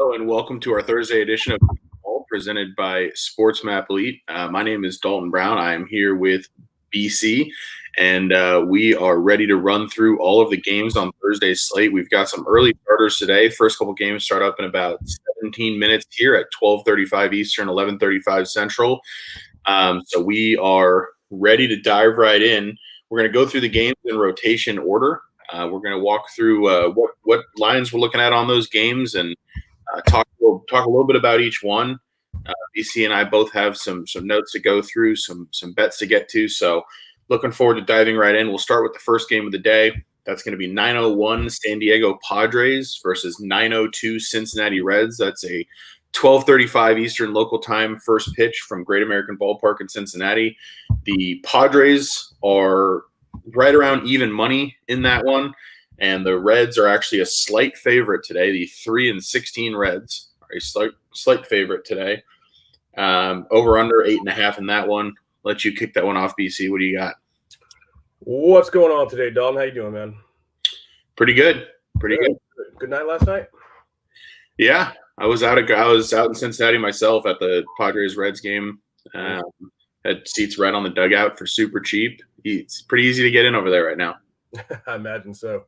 Hello and welcome to our Thursday edition of Ball presented by SportsMap Elite. My name is Dalton Brown. I am here with BC, and we are ready to run through all of the games on Thursday's slate. We've got some early starters today. First couple games start up in about 17 minutes here at 12:35 Eastern, 11:35 Central. So we are ready to dive right in. We're going to go through the games in rotation order. We're going to walk through what lines we're looking at on those games and talk a little bit about each one. BC and I both have some notes to go through, some bets to get to. So looking forward to diving right in. We'll start with the first game of the day. That's going to be 9:01 San Diego Padres versus 9:02 Cincinnati Reds. That's a 12:35 Eastern local time first pitch from Great American Ballpark in Cincinnati. The Padres are right around even money in that one, and the Reds are actually a slight favorite today. The 3-16 Reds are a slight favorite today. Over under 8.5 in that one. Let you kick that one off, BC. What do you got? What's going on today, Dalton? How you doing, man? Pretty good. Pretty good. Good night last night? Yeah, I was out in Cincinnati myself at the Padres Reds game. Had seats right on the dugout for super cheap. It's pretty easy to get in over there right now. I imagine so.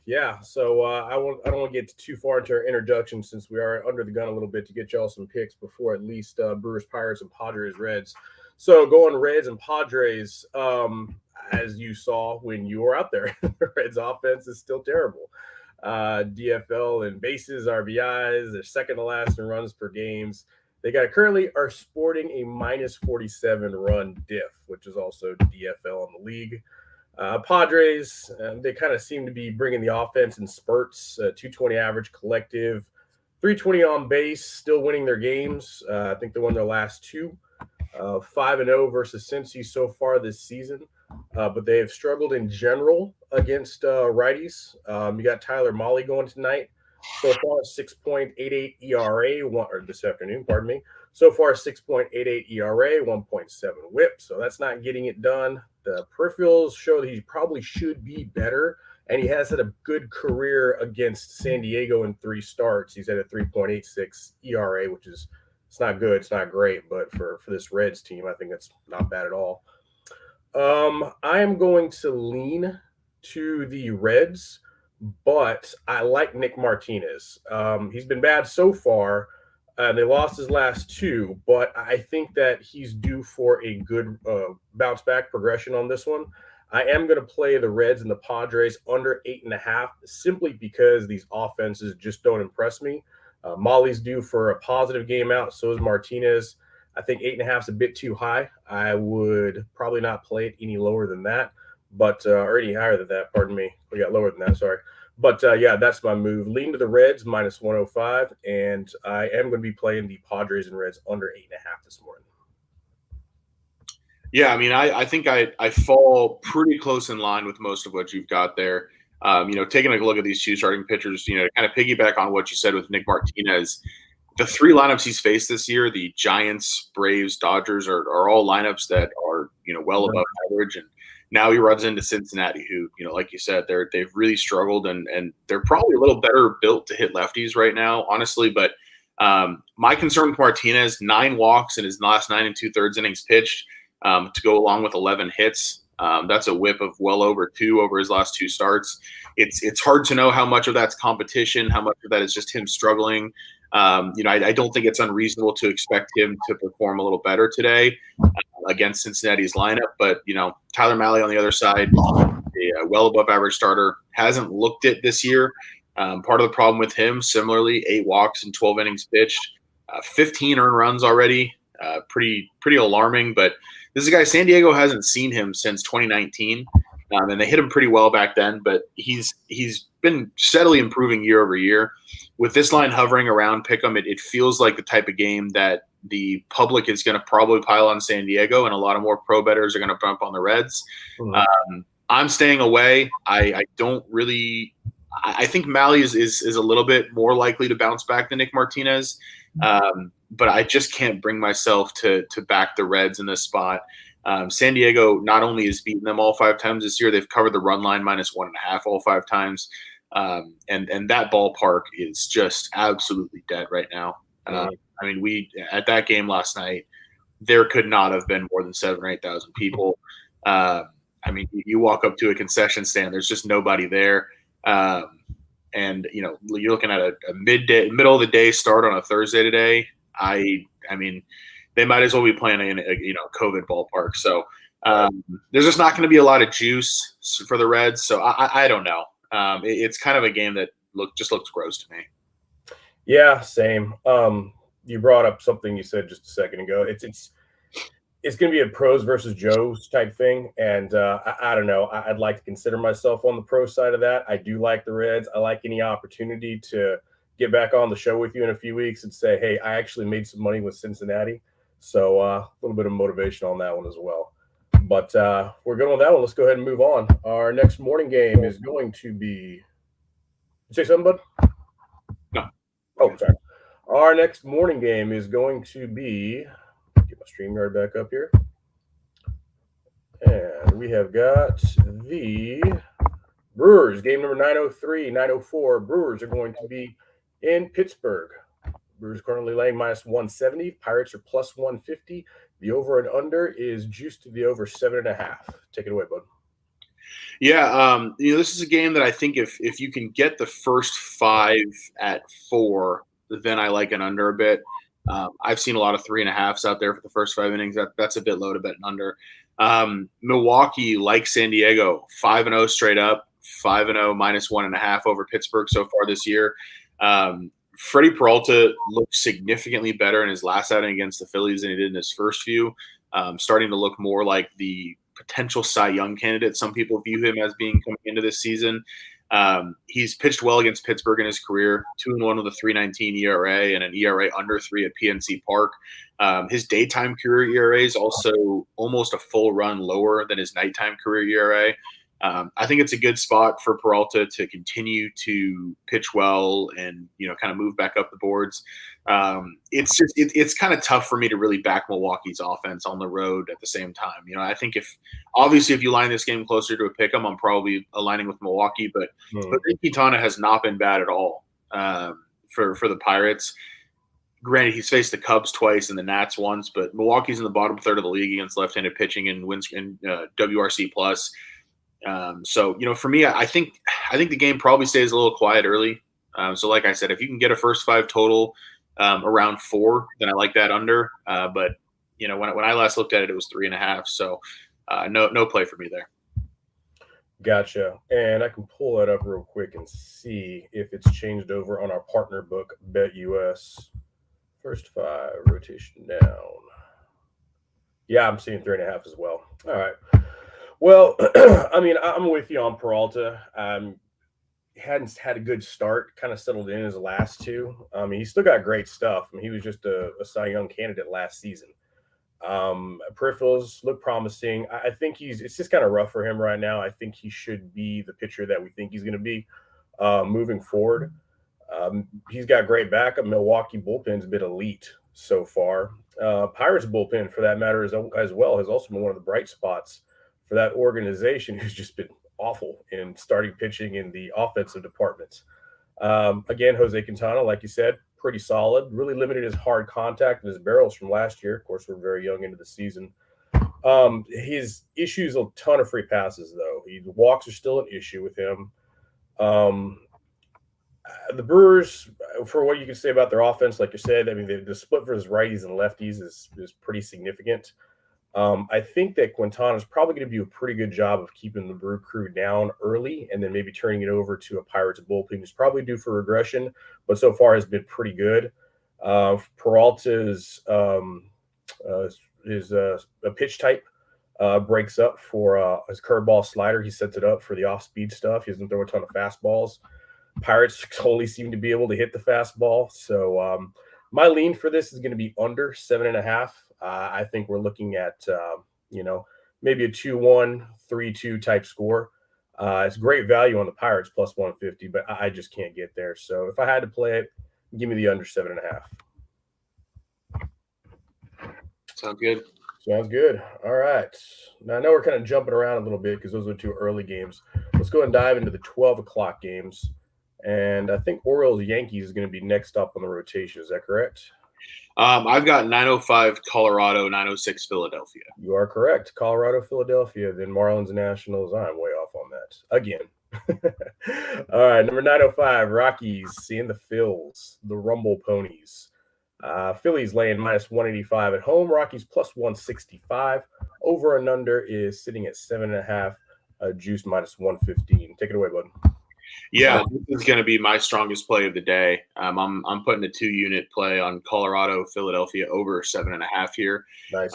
Yeah. So I don't want to get too far into our introduction since we are under the gun a little bit to get y'all some picks before at least Brewers Pirates and Padres Reds. So going Reds and Padres, as you saw when you were out there, the Reds offense is still terrible. DFL and bases, RBIs, they're second to last in runs per games. They currently are sporting a minus 47 run diff, which is also DFL in the league. Padres, they kind of seem to be bringing the offense in spurts, 220 average collective, 320 on base, still winning their games. I think they won their last two, 5-0 versus Cincy so far this season. But they have struggled in general against righties. You got Tyler Mahle going tonight. So far, 6.88 ERA, or this afternoon, pardon me. So far, 6.88 ERA, 1.7 whip. So that's not getting it done. The peripherals show that he probably should be better, and he has had a good career against San Diego in 3 starts. He's at a 3.86 ERA, which is it's not good, it's not great, but for this Reds team, I think that's not bad at all. I am going to lean to the Reds, but I like Nick Martinez. He's been bad so far. They lost his last 2, but I think that he's due for a good bounce back progression on this one. I am going to play the Reds and the Padres under 8.5 simply because these offenses just don't impress me. Mahle's due for a positive game out. So is Martinez. I think 8.5 is a bit too high. I would probably not play it any lower than that, but or any higher than that. Pardon me. We got lower than that. Sorry. But, yeah, that's my move. Lean to the Reds, minus 105, and I am going to be playing the Padres and Reds under 8.5 this morning. Yeah, I mean, I think I fall pretty close in line with most of what you've got there. Taking a look at these 2 starting pitchers, to kind of piggyback on what you said with Nick Martinez, the 3 lineups he's faced this year, the Giants, Braves, Dodgers, are all lineups that are, well above average. And now he runs into Cincinnati, who, like you said, they've really struggled, and they're probably a little better built to hit lefties right now, honestly. But my concern with Martinez, 9 walks in his last 9 2/3 innings pitched to go along with 11 hits. That's a whip of well over 2 over his last 2 starts. It's hard to know how much of that's competition, how much of that is just him struggling. I don't think it's unreasonable to expect him to perform a little better today against Cincinnati's lineup. But, Tyler Mahle on the other side, a well above average starter, hasn't looked it this year. Part of the problem with him, similarly, 8 walks in 12 innings pitched, 15 earned runs already, pretty alarming. But this is a guy, San Diego hasn't seen him since 2019. And they hit him pretty well back then, but he's been steadily improving year over year. With this line hovering around Pick'em, it feels like the type of game that the public is going to probably pile on San Diego, and a lot of more pro bettors are going to bump on the Reds. Mm-hmm. I'm staying away. I don't really – I think Mahle is a little bit more likely to bounce back than Nick Martinez, but I just can't bring myself to back the Reds in this spot. San Diego not only has beaten them all 5 times this year, they've covered the run line minus 1.5 all 5 times. And that ballpark is just absolutely dead right now. I mean, we at that game last night, there could not have been more than 7,000 or 8,000 people. I mean, you walk up to a concession stand, there's just nobody there. And you're looking at a middle of the day start on a Thursday today. I mean, they might as well be playing in a COVID ballpark. So there's just not going to be a lot of juice for the Reds. So I don't know. It's kind of a game that just looks gross to me. Yeah, same. You brought up something you said just a second ago. It's going to be a pros versus Joes type thing, and I don't know. I'd like to consider myself on the pro side of that. I do like the Reds. I like any opportunity to get back on the show with you in a few weeks and say, hey, I actually made some money with Cincinnati. So a little bit of motivation on that one as well. But we're good on that one. Let's go ahead and move on. Our next morning game is going to be – say something, bud? No. Oh, sorry. Our next morning game is going to be – get my StreamYard back up here. And we have got the Brewers, game number 903, 904. Brewers are going to be in Pittsburgh. Brewers currently laying minus 170. Pirates are plus 150. The over and under is juiced to the over 7.5. Take it away, bud. Yeah, this is a game that I think if you can get the first 5 at 4, then I like an under a bit. I've seen a lot of 3.5s out there for the first 5 innings. That's a bit low to bet an under. Milwaukee, like San Diego, 5-0 straight up, 5-0 minus 1.5 over Pittsburgh so far this year. Freddie Peralta looked significantly better in his last outing against the Phillies than he did in his first few. Starting to look more like the potential Cy Young candidate some people view him as being coming into this season. He's pitched well against Pittsburgh in his career, 2-1 with a 3.19 ERA and an ERA under 3 at PNC Park. His daytime career ERA is also almost a full run lower than his nighttime career ERA. I think it's a good spot for Peralta to continue to pitch well and kind of move back up the boards. It's kind of tough for me to really back Milwaukee's offense on the road at the same time. I think if you line this game closer to a pick 'em, I'm probably aligning with Milwaukee, but Rick Quintana has not been bad at all for the Pirates. Granted, he's faced the Cubs twice and the Nats once, but Milwaukee's in the bottom third of the league against left-handed pitching and wins in WRC plus. So for me, I think the game probably stays a little quiet early. So like I said, if you can get a first 5 total around 4, then I like that under. But when I last looked at it, it was 3.5. So no play for me there. Gotcha. And I can pull that up real quick and see if it's changed over on our partner book, BetUS. First 5, rotation down. Yeah, I'm seeing 3.5 as well. All right. Well, I mean, I'm with you on Peralta. Hadn't had a good start, kind of settled in his last 2. I mean, he's still got great stuff. I mean, he was just a Cy Young candidate last season. Peripherals look promising. I think it's just kind of rough for him right now. I think he should be the pitcher that we think he's going to be moving forward. He's got great backup. Milwaukee bullpen's been elite so far. Pirates bullpen, for that matter, as well, has also been one of the bright spots for that organization, who's just been awful in starting pitching in the offensive departments. Again, Jose Quintana, like you said, pretty solid. Really limited his hard contact and his barrels from last year. Of course, we're very young into the season. His issues, a ton of free passes, though. The walks are still an issue with him. The Brewers, for what you can say about their offense, like you said, I mean, the split versus righties and lefties is pretty significant. I think that Quintana is probably going to do a pretty good job of keeping the Brew Crew down early and then maybe turning it over to a Pirates bullpen who's probably due for regression, but so far has been pretty good. Peralta's a pitch type breaks up for his curveball slider. He sets it up for the off-speed stuff. He doesn't throw a ton of fastballs. Pirates only seem to be able to hit the fastball. So my lean for this is going to be under 7.5. I think we're looking at, maybe a 2-1, 3-2 type score. It's great value on the Pirates plus 150, but I just can't get there. So if I had to play it, give me the under 7.5. Sounds good. Sounds good. All right. Now I know we're kind of jumping around a little bit because those are 2 early games. Let's go and dive into the 12 o'clock games. And I think Orioles Yankees is going to be next up on the rotation. Is that correct? I've got 905 Colorado, 906 Philadelphia. You are correct. Colorado, Philadelphia, then Marlins, Nationals. I'm way off on that again. All right, number 905, Rockies seeing the Phils, the Rumble Ponies. Phillies laying minus 185 at home. Rockies plus 165. Over and under is sitting at 7.5. Juice minus 115. Take it away, bud. Yeah, this is going to be my strongest play of the day. I'm putting a 2-unit play on Colorado, Philadelphia over 7.5 here. Nice.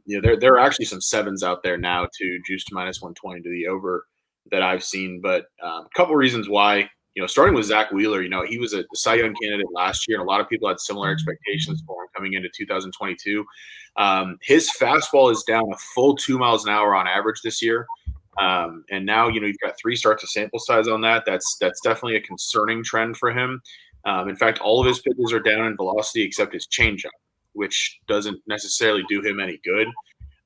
There are actually some 7s out there now to juice to minus 120 to the over that I've seen, but a couple reasons why. Starting with Zach Wheeler, he was a Cy Young candidate last year, and a lot of people had similar expectations for him coming into 2022. His fastball is down a full 2 miles an hour on average this year. And now, you've got 3 starts of sample size on that. That's definitely a concerning trend for him. In fact, all of his pitches are down in velocity except his changeup, which doesn't necessarily do him any good.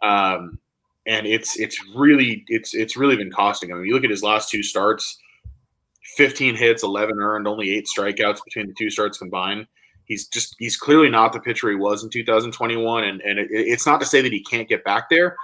And it's really been costing him. I mean, you look at his last 2 starts, 15 hits, 11 earned, only 8 strikeouts between the 2 starts combined. He's clearly not the pitcher he was in 2021. And it's not to say that he can't get back there.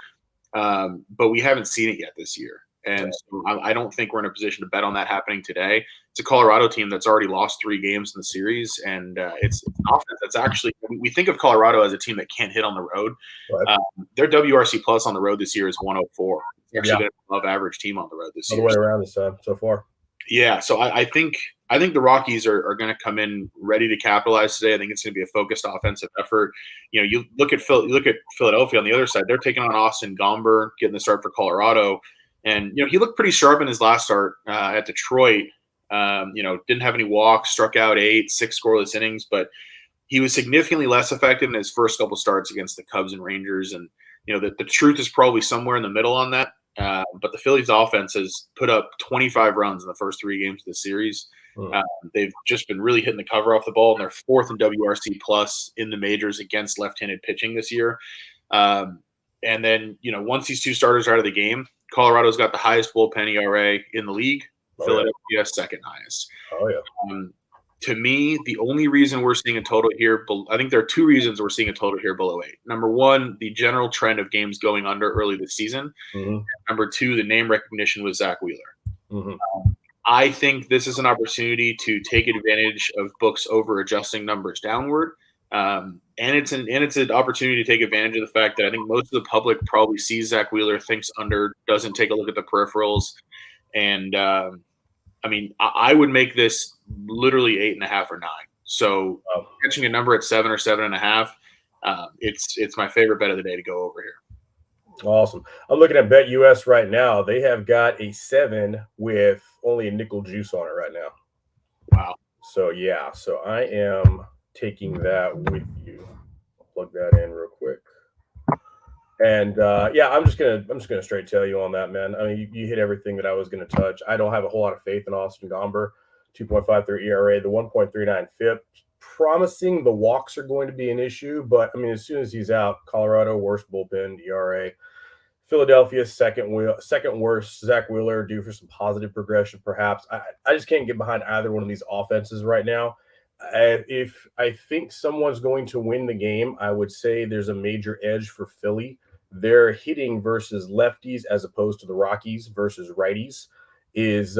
But we haven't seen it yet this year. And so I don't think we're in a position to bet on that happening today. It's a Colorado team that's already lost 3 games in the series, and it's an offense that's actually – we think of Colorado as a team that can't hit on the road. Right. Their WRC plus on the road this year is 104. It's actually been an above-average team on the road this year. All the way around this time so far. Yeah, so I think the Rockies are going to come in ready to capitalize today. I think it's going to be a focused offensive effort. You look at Philadelphia on the other side. They're taking on Austin Gomber, getting the start for Colorado, and he looked pretty sharp in his last start at Detroit. Didn't have any walks, struck out 8, 6 scoreless innings, but he was significantly less effective in his first couple starts against the Cubs and Rangers. And the truth is probably somewhere in the middle on that. But the Phillies offense has put up 25 runs in the first 3 games of the series. They've just been really hitting the cover off the ball, and they're 4th in WRC plus in the majors against left-handed pitching this year. And then, once these 2 starters are out of the game, Colorado's got the highest bullpen ERA in the league. Philadelphia, second highest. Oh, yeah. To me, the only reason we're seeing a total here, I think there are 2 reasons we're seeing a total here below 8. Number 1, the general trend of games going under early this season. Mm-hmm. Number 2, the name recognition with Zach Wheeler. Mm-hmm. I think this is an opportunity to take advantage of books over adjusting numbers downward. And it's an opportunity to take advantage of the fact that I think most of the public probably sees Zach Wheeler, thinks under, doesn't take a look at the peripherals. And I would make this literally 8.5 or 9. So catching a number at 7 or 7.5, it's my favorite bet of the day to go over here. Awesome. I'm looking at Bet US right now. They have got a 7 with only a nickel juice on it right now. Wow. So yeah, so I am taking that with you. I'll plug that in real quick. And I'm just gonna straight tell you on that, man. I mean, you hit everything that I was gonna touch. I don't have a whole lot of faith in Austin Gomber. 2.53 ERA, the 1.39 FIP. Promising the walks are going to be an issue, but I mean, as soon as he's out, Colorado worst bullpen ERA. Philadelphia second worst. Zach Wheeler due for some positive progression, perhaps. I just can't get behind either one of these offenses right now. If I think someone's going to win the game, I would say there's a major edge for Philly. Their hitting versus lefties as opposed to the Rockies versus righties is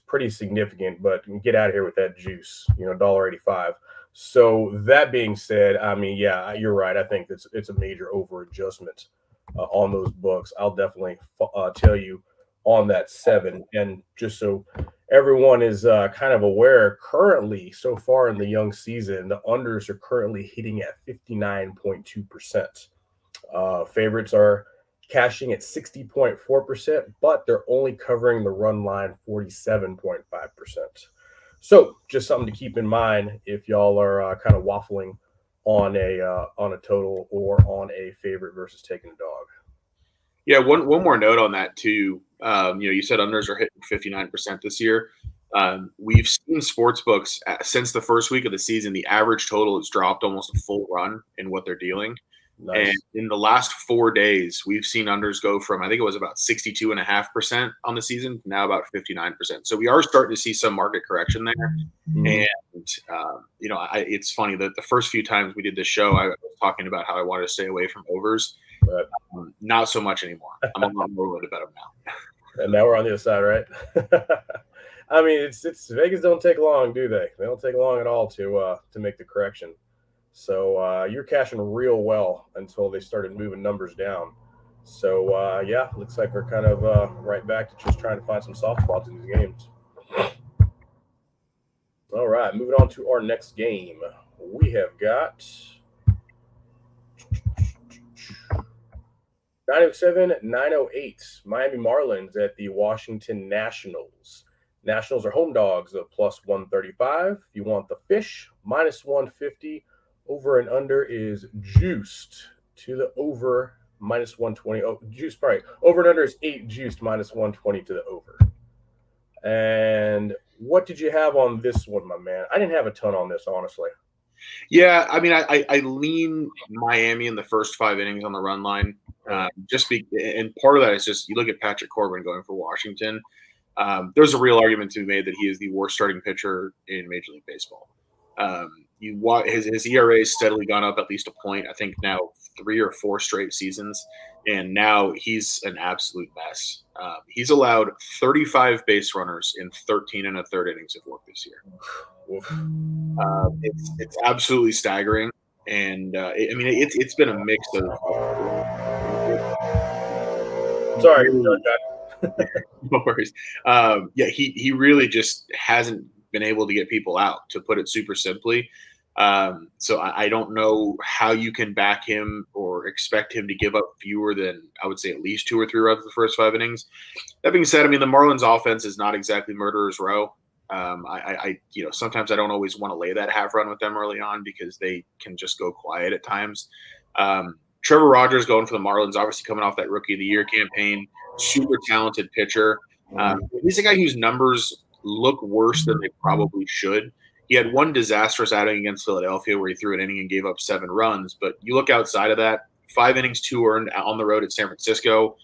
pretty significant, but get out of here with that juice, $1.85. So that being said, I mean, yeah, you're right. I think it's a major over adjustment on those books. I'll definitely tell you on that 7. And just so everyone is kind of aware, currently so far in the young season, the unders are currently hitting at 59.2%. Favorites are cashing at 60.4%, but they're only covering the run line 47.5%. So just something to keep in mind if y'all are kind of waffling on a total or on a favorite versus taking a dog. Yeah, one more note on that too. You said unders are hitting 59% this year. We've seen sports books since the first week of the season, the average total has dropped almost a full run in what they're dealing. And Nice. in the last 4 days, we've seen unders go from, I think it was about 62.5% on the season, now about 59%. So we are starting to see some market correction there. Mhm. And, it's funny that the first few times we did this show, I was talking about how I wanted to stay away from overs. But Not so much anymore. I'm a lot more willing to bet them now. and now we're on the other side, right? I mean, it's Vegas don't take long, do they? They don't take long at all to make the correction. So you're cashing real well until they started moving numbers down. So yeah, looks like we're kind of right back to just trying to find some soft spots in these games. All right, moving on to our next game. We have got 907, 908. Miami Marlins at the Washington Nationals. Nationals are home dogs of plus 135. If you want the fish, minus 150. Over and under is juiced to the over minus 120. Oh, juiced, right. Over and under is 8 juiced minus 120 to the over. And what did you have on this one, my man? I didn't have a ton on this, honestly. Yeah, I mean, I lean Miami in the first 5 innings on the run line. And part of that is just you look at Patrick Corbin going for Washington. There's a real argument to be made that he is the worst starting pitcher in Major League Baseball. His ERA has steadily gone up at least a point. I think now 3 or 4 straight seasons, and now he's an absolute mess. He's allowed 35 base runners in 13 and a third innings of work this year. It's absolutely staggering, and it's been a mix of. Sorry, No worries. Yeah, he really just hasn't been able to get people out, to put it super simply. So I don't know how you can back him or expect him to give up fewer than, I would say, at least 2 or 3 runs in the first 5 innings. That being said, I mean, the Marlins offense is not exactly murderer's row. Sometimes I don't always want to lay that half run with them early on because they can just go quiet at times. Trevor Rogers going for the Marlins, obviously coming off that Rookie of the Year campaign, super talented pitcher. He's a guy whose numbers look worse than they probably should. He had one disastrous outing against Philadelphia where he threw an inning and gave up 7 runs. But you look outside of that, 5 innings, 2 earned on the road at San Francisco,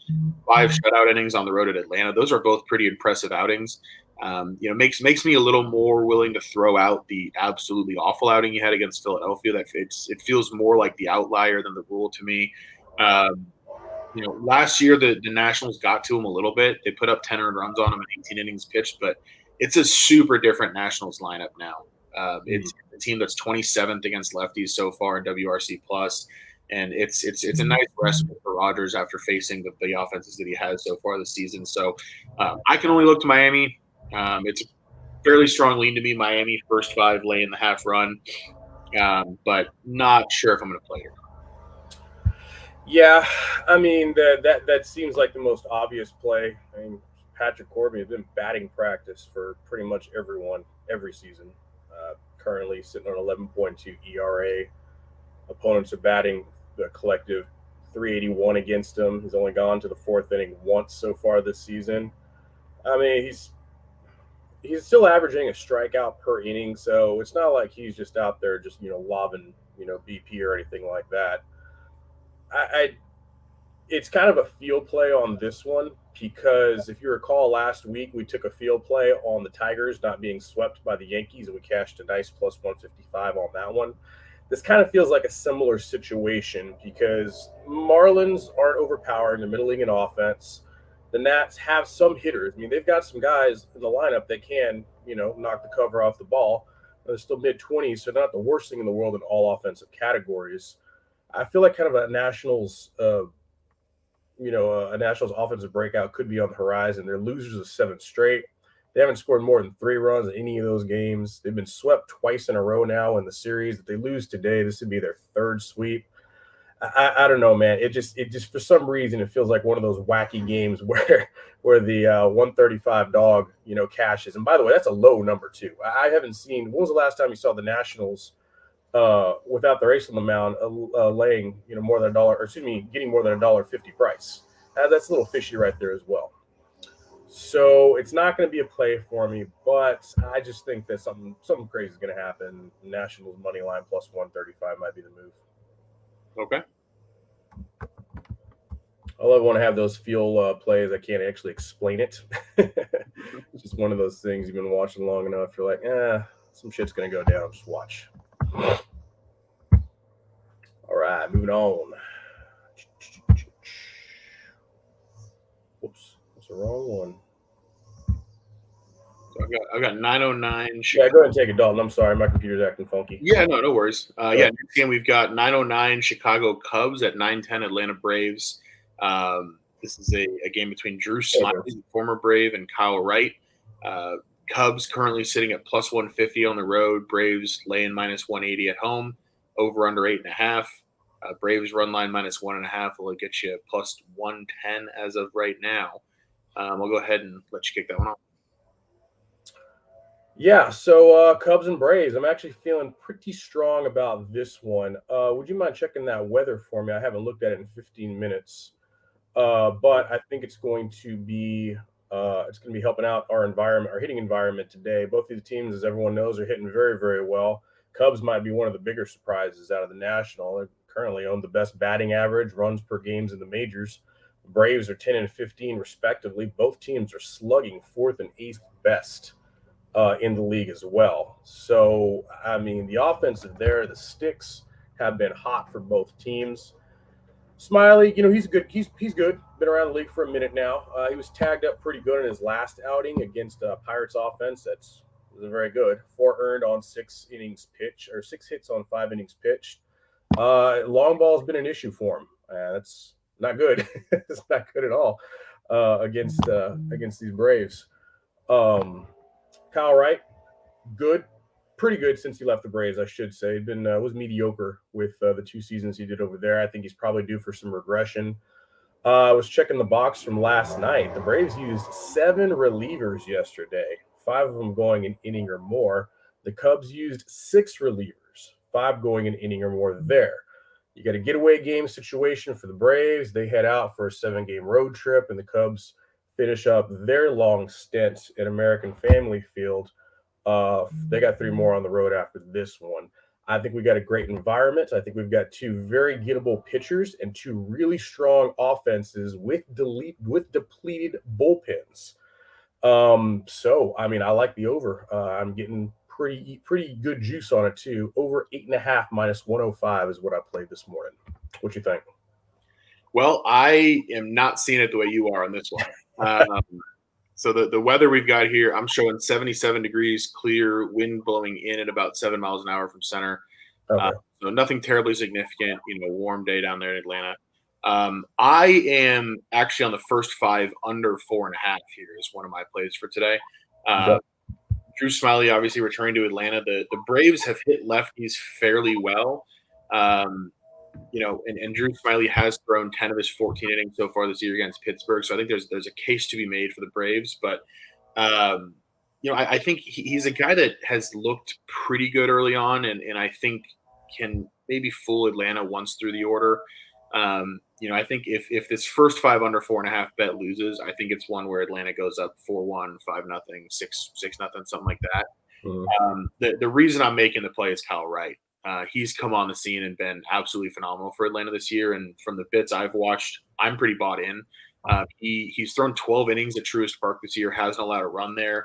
5 shutout innings on the road at Atlanta. Those are both pretty impressive outings. Makes me a little more willing to throw out the absolutely awful outing he had against Philadelphia. That it feels more like the outlier than the rule to me. Last year the Nationals got to him a little bit. They put up 10 earned runs on him in 18 innings pitched, but it's a super different Nationals lineup now. It's a team that's 27th against lefties so far in WRC plus, and it's a nice respite for Rogers after facing the offenses that he has so far this season. So I can only look to Miami. It's a fairly strong lean to me. Miami first 5 laying the half run, but not sure if I'm going to play it. Yeah, I mean that seems like the most obvious play. I mean, Patrick Corbin has been batting practice for pretty much everyone every season. Currently sitting on 11.2 ERA. Opponents are batting the collective 381 against him. He's only gone to the 4th inning once so far this season. I mean, he's still averaging a strikeout per inning, so it's not like he's just out there just lobbing BP or anything like that. It's kind of a field play on this one because if you recall last week we took a field play on the Tigers not being swept by the Yankees and we cashed a nice plus 155 on that one. This kind of feels like a similar situation because Marlins aren't overpowering the middle league in offense. The Nats have some hitters. I mean, they've got some guys in the lineup that can, knock the cover off the ball. They're still mid-20s, so not the worst thing in the world in all offensive categories. I feel like kind of a Nationals offensive breakout could be on the horizon. They're losers of 7 straight. They haven't scored more than 3 runs in any of those games. They've been swept twice in a row now in the series. If they lose today, this would be their 3rd sweep. I don't know, man. It just for some reason it feels like one of those wacky games where the 135 dog cashes. And by the way, that's a low number too. I haven't seen. When was the last time you saw the Nationals without the race on the mound laying more than getting more than $1.50 price? That's a little fishy right there as well. So it's not going to be a play for me, but I just think that something crazy is going to happen. Nationals money line plus 135 might be the move. Okay. I love when I have those feel plays. I can't actually explain it. It's just one of those things you've been watching long enough. You're like, some shit's gonna go down. Just watch. All right, moving on. Whoops, that's the wrong one. So I've got 909. Yeah, go ahead and take it, Dalton. I'm sorry, my computer's acting funky. Yeah, no worries. Next game we've got 909 Chicago Cubs at 910 Atlanta Braves. This is a game between Drew Smiley, the former Brave, and Kyle Wright. Cubs currently sitting at plus 150 on the road. Braves laying minus 180 at home. Over under 8.5. Braves run line minus 1.5 will get you plus 110 as of right now. I'll go ahead and let you kick that one off. Yeah, so Cubs and Braves. I'm actually feeling pretty strong about this one. Would you mind checking that weather for me? I haven't looked at it in 15 minutes, but I think it's going to be helping out our environment, our hitting environment today. Both of the teams, as everyone knows, are hitting very, very well. Cubs might be one of the bigger surprises out of the National. They currently own the best batting average, runs per games in the majors. Braves are 10 and 15 respectively. Both teams are slugging fourth and eighth best in the league as well. So, I mean, the offensive there, the sticks have been hot for both teams. Smiley, he's good. He's good. Been around the league for a minute now. He was tagged up pretty good in his last outing against Pirates offense. That's very good. 4 earned on 6 innings pitched, or 6 hits on 5 innings pitched. Long ball's been an issue for him. That's not good. It's not good at all against these Braves. Kyle Wright, good, pretty good since he left the Braves, I should say. Been was mediocre with the 2 seasons he did over there. I think he's probably due for some regression. I was checking the box from last night. The Braves used 7 relievers yesterday, 5 of them going an inning or more. The Cubs used 6 relievers, 5 going an inning or more there. You got a getaway game situation for the Braves. They head out for a 7-game road trip, and the Cubs finish up their long stint at American Family Field. They got 3 more on the road after this one. I think we got a great environment. I think we've got 2 very gettable pitchers and 2 really strong offenses with depleted bullpens. So, I mean, I like the over. I'm getting pretty good juice on it too. Over 8.5 minus 105 is what I played this morning. What you think? Well, I am not seeing it the way you are on this one. So the weather we've got here, I'm showing 77 degrees, clear, wind blowing in at about 7 miles an hour from center. Okay. So nothing terribly significant, warm day down there in Atlanta. I am actually on the first 5 under 4.5 here is one of my plays for today. Drew Smiley obviously returning to Atlanta. The Braves have hit lefties fairly well. And Drew Smiley has thrown 10 of his 14 innings so far this year against Pittsburgh. So I think there's a case to be made for the Braves. But, I think he's a guy that has looked pretty good early on and I think can maybe fool Atlanta once through the order. I think if this first 5 under 4.5 bet loses, I think it's one where Atlanta goes up 4-1, 5-0, 6-0, something like that. Mm-hmm. The reason I'm making the play is Kyle Wright. He's come on the scene and been absolutely phenomenal for Atlanta this year. And from the bits I've watched, I'm pretty bought in. He's thrown 12 innings at Truist Park this year, hasn't allowed a run there.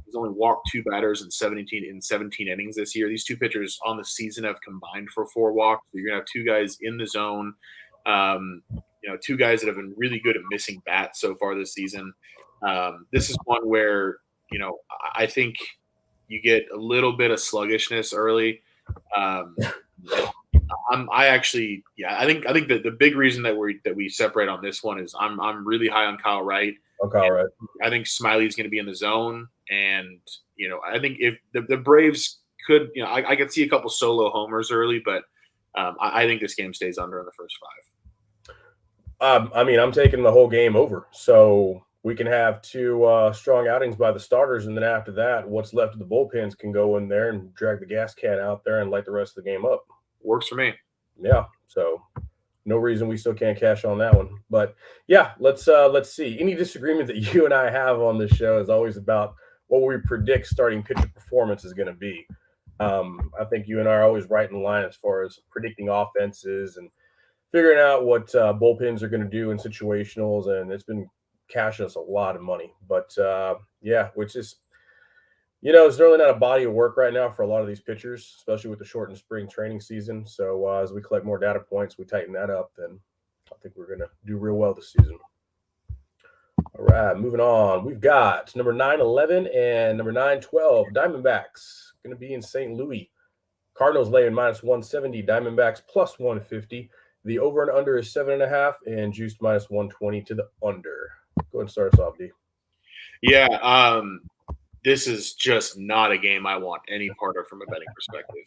He's only walked 2 batters in 17 innings this year. These 2 pitchers on the season have combined for 4 walks. So you're going to have 2 guys in the zone. 2 guys that have been really good at missing bats so far this season. This is one where, I think you get a little bit of sluggishness early. I think that the big reason that we separate on this one is I'm really high on Kyle Wright. Right. I think Smiley's going to be in the zone, and I think if the Braves could, I could see a couple solo homers early, but I think this game stays under in the first 5. I'm taking the whole game over, so we can have 2 strong outings by the starters, and then after that, what's left of the bullpens can go in there and drag the gas can out there and light the rest of the game up. Works for me. Yeah, so no reason we still can't cash on that one. But yeah, let's see. Any disagreement that you and I have on this show is always about what we predict starting pitcher performance is going to be. I think you and I are always right in line as far as predicting offenses and figuring out what bullpens are going to do in situationals, and it's been cashing us a lot of money. But yeah, which is it's really not a body of work right now for a lot of these pitchers, especially with the shortened spring training season. So as we collect more data points, we tighten that up, then I think we're going to do real well this season. All right, moving on. We've got number 9-11 and number 9-12 Diamondbacks going to be in St. Louis. Cardinals laying -170, Diamondbacks +150. The over and under is 7.5, and juiced -120 to the under. Go ahead and start us off, D. Yeah, this is just not a game I want any part of from a betting perspective.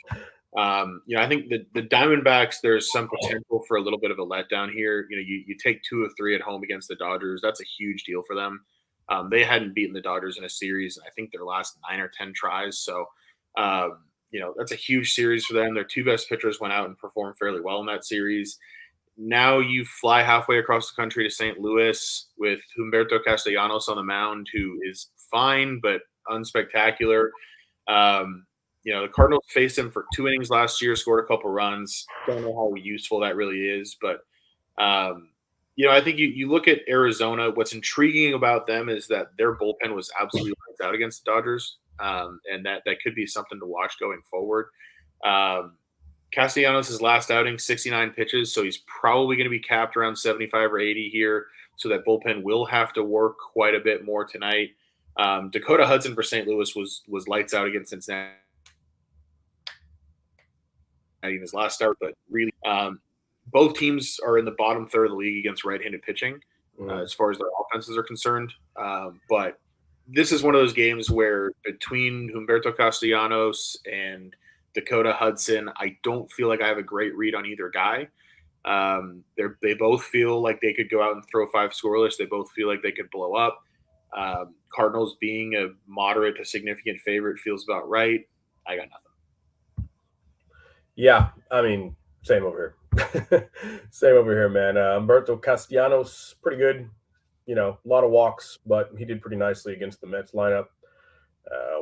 I think the Diamondbacks, there's some potential for a little bit of a letdown here. You take 2 of 3 at home against the Dodgers. That's a huge deal for them. They hadn't beaten the Dodgers in a series, I think their last 9 or 10 tries. So, that's a huge series for them. Their 2 best pitchers went out and performed fairly well in that series. Now you fly halfway across the country to St. Louis with Humberto Castellanos on the mound, who is fine but unspectacular. The Cardinals faced him for 2 innings last year, scored a couple runs. Don't know how useful that really is, but I think you look at Arizona. What's intriguing about them is that their bullpen was absolutely lights out against the Dodgers, and that could be something to watch going forward. Castellanos' last outing, 69 pitches, so he's probably going to be capped around 75 or 80 here. So that bullpen will have to work quite a bit more tonight. Dakota Hudson for St. Louis was lights out against Cincinnati in his last start, but really, both teams are in the bottom third of the league against right-handed pitching as far as their offenses are concerned. But this is one of those games where between Humberto Castellanos and Dakota Hudson, I don't feel like I have a great read on either guy. They both feel like they could go out and throw 5 scoreless. They both feel like they could blow up. Cardinals being a moderate to significant favorite feels about right. I got nothing. Yeah, I mean, same over here. Same over here, man. Humberto Castellanos, pretty good. A lot of walks, but he did pretty nicely against the Mets lineup.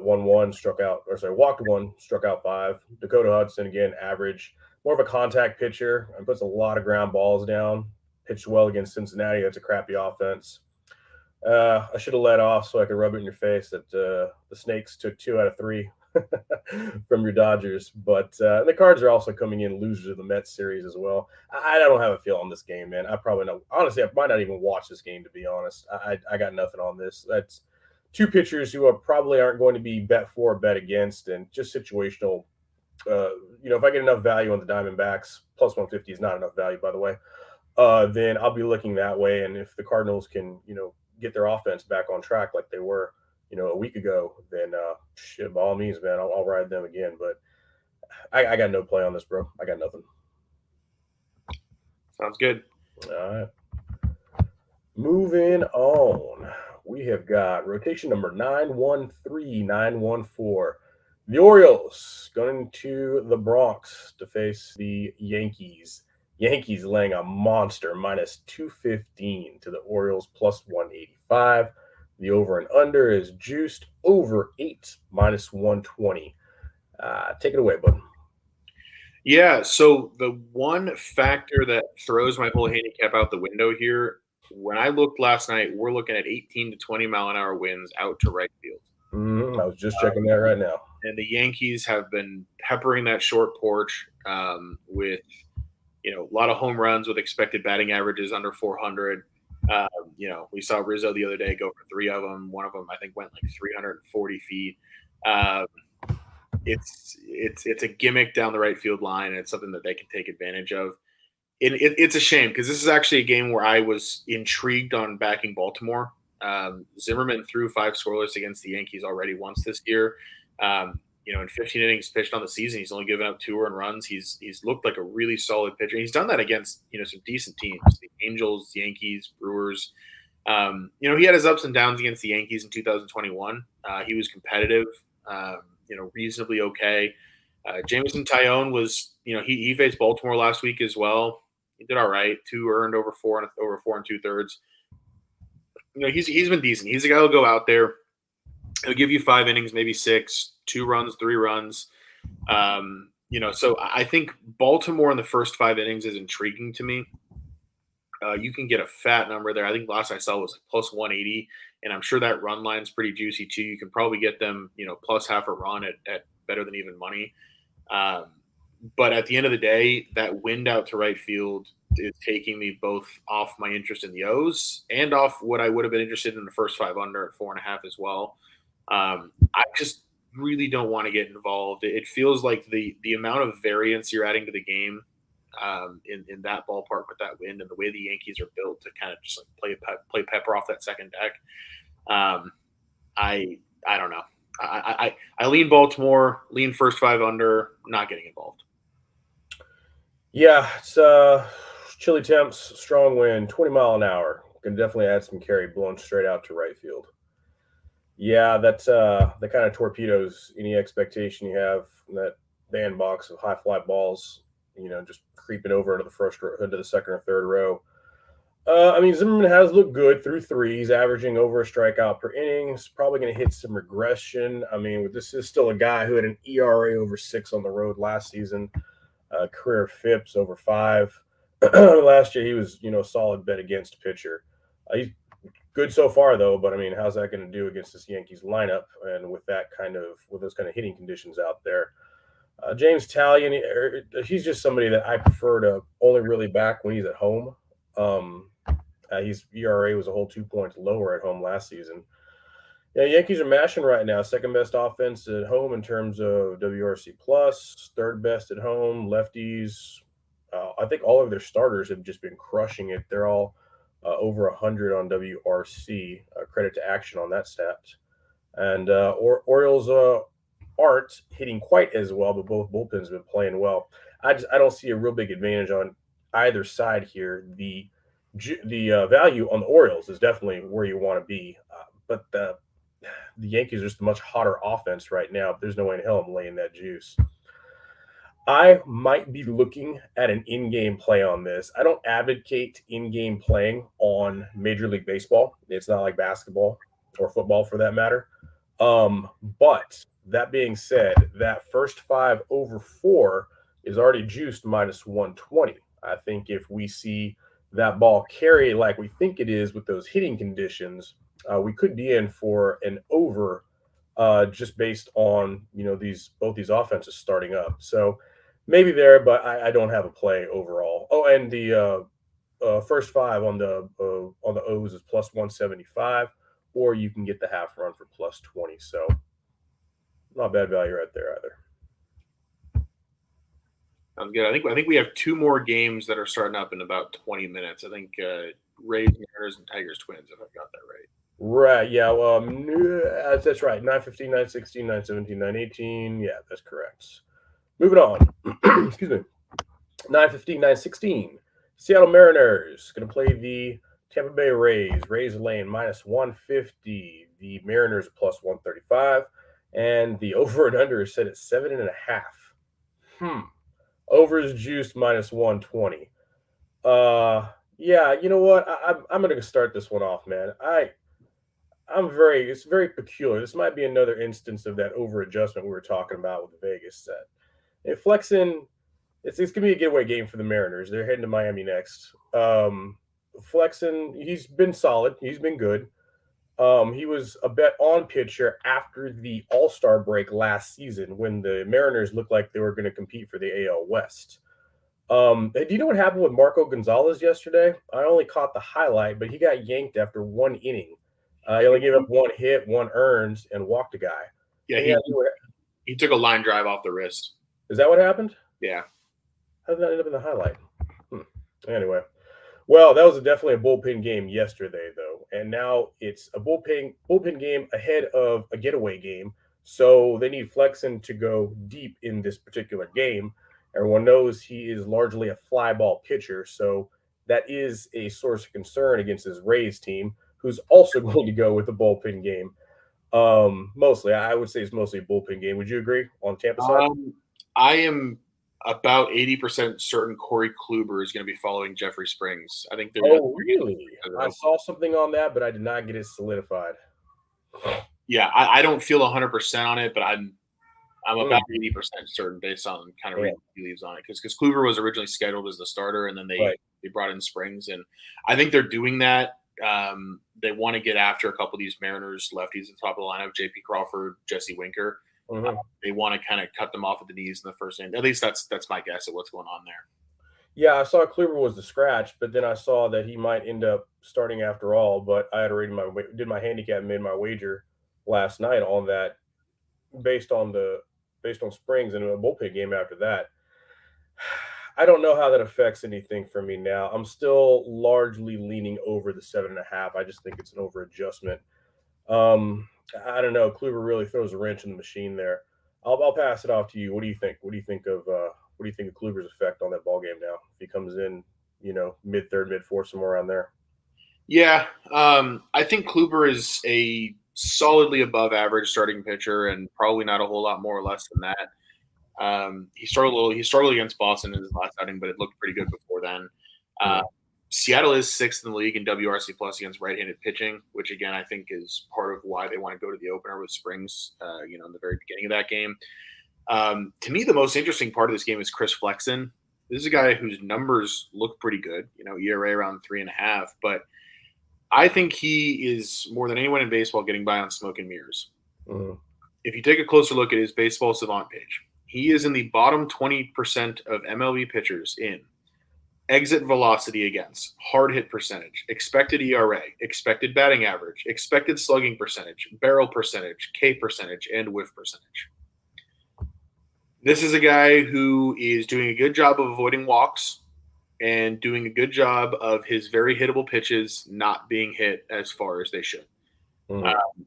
1-1, walked 1, struck out 5. Dakota Hudson, again, average. More of a contact pitcher and puts a lot of ground balls down. Pitched well against Cincinnati. That's a crappy offense. I should have let off so I could rub it in your face that the Snakes took 2 out of 3 from your Dodgers. But the Cards are also coming in losers of the Mets series as well. I don't have a feel on this game, man. Honestly, I might not even watch this game, to be honest. I got nothing on this. That's 2 pitchers who probably aren't going to be bet for or bet against, and just situational. If I get enough value on the Diamondbacks, +150 is not enough value, by the way, then I'll be looking that way. And if the Cardinals can, get their offense back on track like they were, a week ago, then shit, by all means, man, I'll ride them again. But I got no play on this, bro. I got nothing. Sounds good. All right. Moving on. We have got rotation number 913, 914. The Orioles going to the Bronx to face the Yankees. Yankees laying a monster -215 to the Orioles +185. The over and under is juiced over 8 -120. Take it away, bud. Yeah, so the one factor that throws my whole handicap out the window here, when I looked last night, we're looking at 18 to 20 mile an hour winds out to right field. I was just checking that right now. And the Yankees have been peppering that short porch with a lot of home runs with expected batting averages under 400. We saw Rizzo the other day go for 3 of them. One of them, I think, went like 340 feet. It's a gimmick down the right field line, and it's something that they can take advantage of. It's a shame because this is actually a game where I was intrigued on backing Baltimore. Zimmerman threw 5 scoreless against the Yankees already once this year. In 15 innings pitched on the season, he's only given up 2 earned runs. He's looked like a really solid pitcher. He's done that against some decent teams, the Angels, Yankees, Brewers. He had his ups and downs against the Yankees in 2021. He was competitive, reasonably okay. Jameson Taillon was, he faced Baltimore last week as well. He did all right. 2 earned over 4 and 2/3. He's been decent. He's a guy who'll go out there. He'll give you 5 innings, maybe 6, 2 runs, 3 runs. So I think Baltimore in the first 5 innings is intriguing to me. You can get a fat number there. I think last I saw was plus 180, and I'm sure that run line's pretty juicy too. You can probably get them, plus half a run at better than even money. Um, but at the end of the day, that wind out to right field is taking me both off my interest in the O's and off what I would have been interested in the first 5 under at 4.5 as well. I just really don't want to get involved. It feels like the amount of variance you're adding to the game in that ballpark with that wind and the way the Yankees are built to kind of just like play pepper off that second deck. Um, I don't know. I lean Baltimore, lean first 5 under, not getting involved. Yeah, it's chilly temps, strong wind, 20 mile an hour. Can definitely add some carry blowing straight out to right field. Yeah, that's that kind of torpedoes any expectation you have from that bandbox of high fly balls, just creeping over into the first row, into the second or third row. I mean, Zimmerman has looked good through three. He's averaging over a strikeout per inning. He's probably going to hit some regression. I mean, this is still a guy who had an ERA over 6 on the road last season, career FIPS over 5. Last year, he was, solid bet against pitcher. He's good so far, though, but I mean, how's that going to do against this Yankees lineup and with those kind of hitting conditions out there? James Talion, he's just somebody that I prefer to only really back when he's at home. His ERA was a whole 2 points lower at home last season. Yeah, Yankees are mashing right now. Second best offense at home in terms of WRC plus, third best at home. Lefties, I think all of their starters have just been crushing it. They're all over 100 on WRC. Credit to Action on that stat. And Orioles aren't hitting quite as well, but both bullpens have been playing well. I don't see a real big advantage on either side here. The value on the Orioles is definitely where you want to be, but the Yankees are just a much hotter offense right now. There's no way in hell I'm laying that juice. I might be looking at an in-game play on this. I don't advocate in-game playing on Major League Baseball. It's not like basketball or football for that matter. But that being said, that first 5 over 4 is already juiced minus 120. I think if we see that ball carry like we think it is with those hitting conditions, we could be in for an over just based on both these offenses starting up. So maybe there, but I don't have a play overall. Oh, and the first 5 on the O's is plus 175, or you can get the half run for plus 20. So not bad value right there either. Sounds good. I think we have 2 more games that are starting up in about 20 minutes. I think Rays, Mariners, and Tigers, Twins, if I've got that right. Right. Yeah. Well, that's right. 9:15, 9:16, 9:17, 9:18. Yeah, that's correct. Moving on. Excuse me. 9:15, 9:16. Seattle Mariners going to play the Tampa Bay Rays. Rays laying minus 150. The Mariners plus 135. And the over and under is set at 7.5. Over is juiced minus 120. Yeah, you know what? I'm going to start this one off, man. It's very peculiar. This might be another instance of that over adjustment we were talking about with the Vegas set. And flexing, it's going to be a getaway game for the Mariners. They're heading to Miami next. Flexing, he's been solid. He's been good. He was a bet on pitcher after the All-Star break last season when the Mariners looked like they were going to compete for the AL West. Do you know what happened with Marco Gonzalez yesterday? I only caught the highlight, but he got yanked after 1 inning. He only gave up 1 hit, 1 earned, and walked a guy. Yeah, he took a line drive off the wrist. Is that what happened? Yeah. How did that end up in the highlight? Anyway. Well, that was definitely a bullpen game yesterday, though. And now it's a bullpen game ahead of a getaway game. So they need Flexen to go deep in this particular game. Everyone knows he is largely a fly ball pitcher. So that is a source of concern against his Rays team, who's also going to go with the bullpen game. Mostly, I would say it's mostly a bullpen game. Would you agree on Tampa side? I am about 80% certain Corey Kluber is going to be following Jeffrey Springs. I think they're. Oh, really? I saw something on that, but I did not get it solidified. Yeah, I don't feel 100% on it, but I'm about 80% certain based on kind of reading tea leaves on it because Kluber was originally scheduled as the starter, and then they brought in Springs, and I think they're doing that. They want to get after a couple of these Mariners lefties at the top of the lineup, J.P. Crawford, Jesse Winker. They want to kind of cut them off at the knees in the first inning. At least that's my guess at what's going on there. Yeah, I saw Kluber was the scratch, but then I saw that he might end up starting after all. But I had already did my handicap and made my wager last night on that based on Springs and a bullpen game after that. I don't know how that affects anything for me now. I'm still largely leaning over the 7.5. I just think it's an over adjustment. I don't know. Kluber really throws a wrench in the machine there. I'll pass it off to you. What do you think? What do you think of Kluber's effect on that ball game now? If he comes in, mid third, mid fourth, somewhere around there. Yeah, I think Kluber is a solidly above average starting pitcher, and probably not a whole lot more or less than that. He struggled against Boston in his last outing, but it looked pretty good before then. Seattle is 6th in the league in WRC plus against right-handed pitching, which again I think is part of why they want to go to the opener with Springs. In the very beginning of that game. To me, the most interesting part of this game is Chris Flexen. This is a guy whose numbers look pretty good. ERA around 3.5, but I think he is more than anyone in baseball getting by on smoke and mirrors. If you take a closer look at his baseball savant page, he is in the bottom 20% of MLB pitchers in exit velocity against, hard hit percentage, expected ERA, expected batting average, expected slugging percentage, barrel percentage, K percentage, and whiff percentage. This is a guy who is doing a good job of avoiding walks and doing a good job of his very hittable pitches not being hit as far as they should.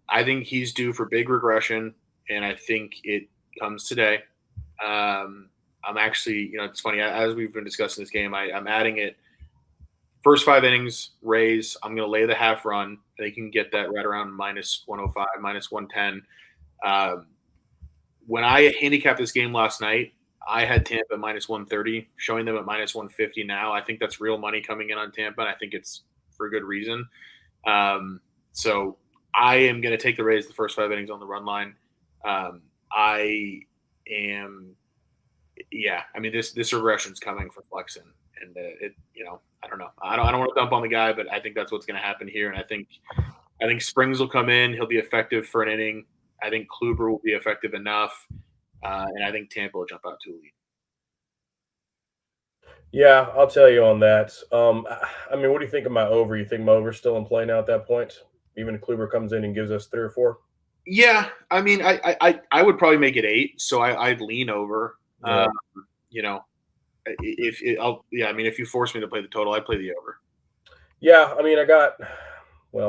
I think he's due for big regression, and I think it comes today. I'm actually, it's funny, as we've been discussing this game, I'm adding it. First 5 innings, Rays, I'm going to lay the half run. They can get that right around minus 105, minus 110. When I handicapped this game last night, I had Tampa at minus 130, showing them at minus 150 now. I think that's real money coming in on Tampa, and I think it's for a good reason. So I am going to take the Rays the first 5 innings on the run line. This regression's coming for Flexen, and I don't know. I don't want to dump on the guy, but I think that's what's going to happen here. And I think Springs will come in. He'll be effective for an inning. I think Kluber will be effective enough, and I think Tampa will jump out to a lead. Yeah, I'll tell you on that. What do you think of my over? You think my over still in play now at that point? Even if Kluber comes in and gives us 3 or 4? Yeah, I would probably make it 8, so I'd lean over. Yeah. If you force me to play the total, I'd play the over. Yeah,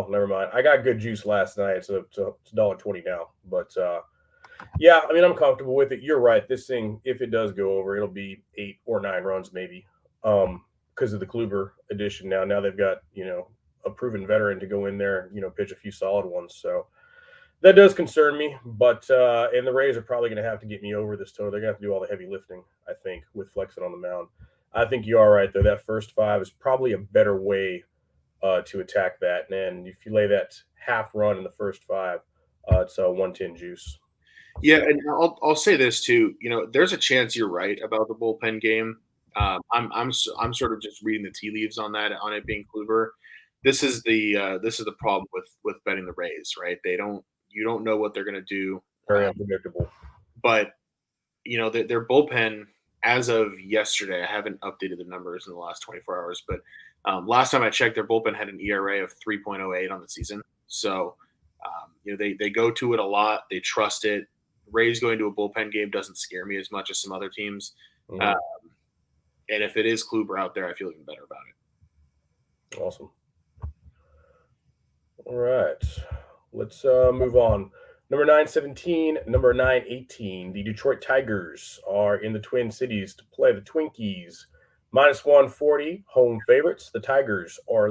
never mind. I got good juice last night, so it's $1.20 now. But I'm comfortable with it. You're right. This thing, if it does go over, it'll be 8 or 9 runs maybe, because of the Kluber addition. Now they've got a proven veteran to go in there and pitch a few solid ones. So that does concern me. But and the Rays are probably going to have to get me over this total. They're going to have to do all the heavy lifting, I think, with Flexen on the mound. I think you are right though. That first 5 is probably a better way to attack that. And if you lay that half run in the first 5, it's a 110 juice. Yeah, and I'll say this too. There's a chance you're right about the bullpen game. I'm sort of just reading the tea leaves on it being Kluber. This is the problem with betting the Rays, right? You don't know what they're going to do. Very unpredictable. But their bullpen as of yesterday, I haven't updated the numbers in the last 24 hours, but last time I checked, their bullpen had an ERA of 3.08 on the season. So, they go to it a lot. They trust it. Rays going to a bullpen game doesn't scare me as much as some other teams. And if it is Kluber out there, I feel even better about it. Awesome. All right. Let's move on. Number 917, number 918. The Detroit Tigers are in the Twin Cities to play the Twinkies. Minus 140 home favorites. The Tigers are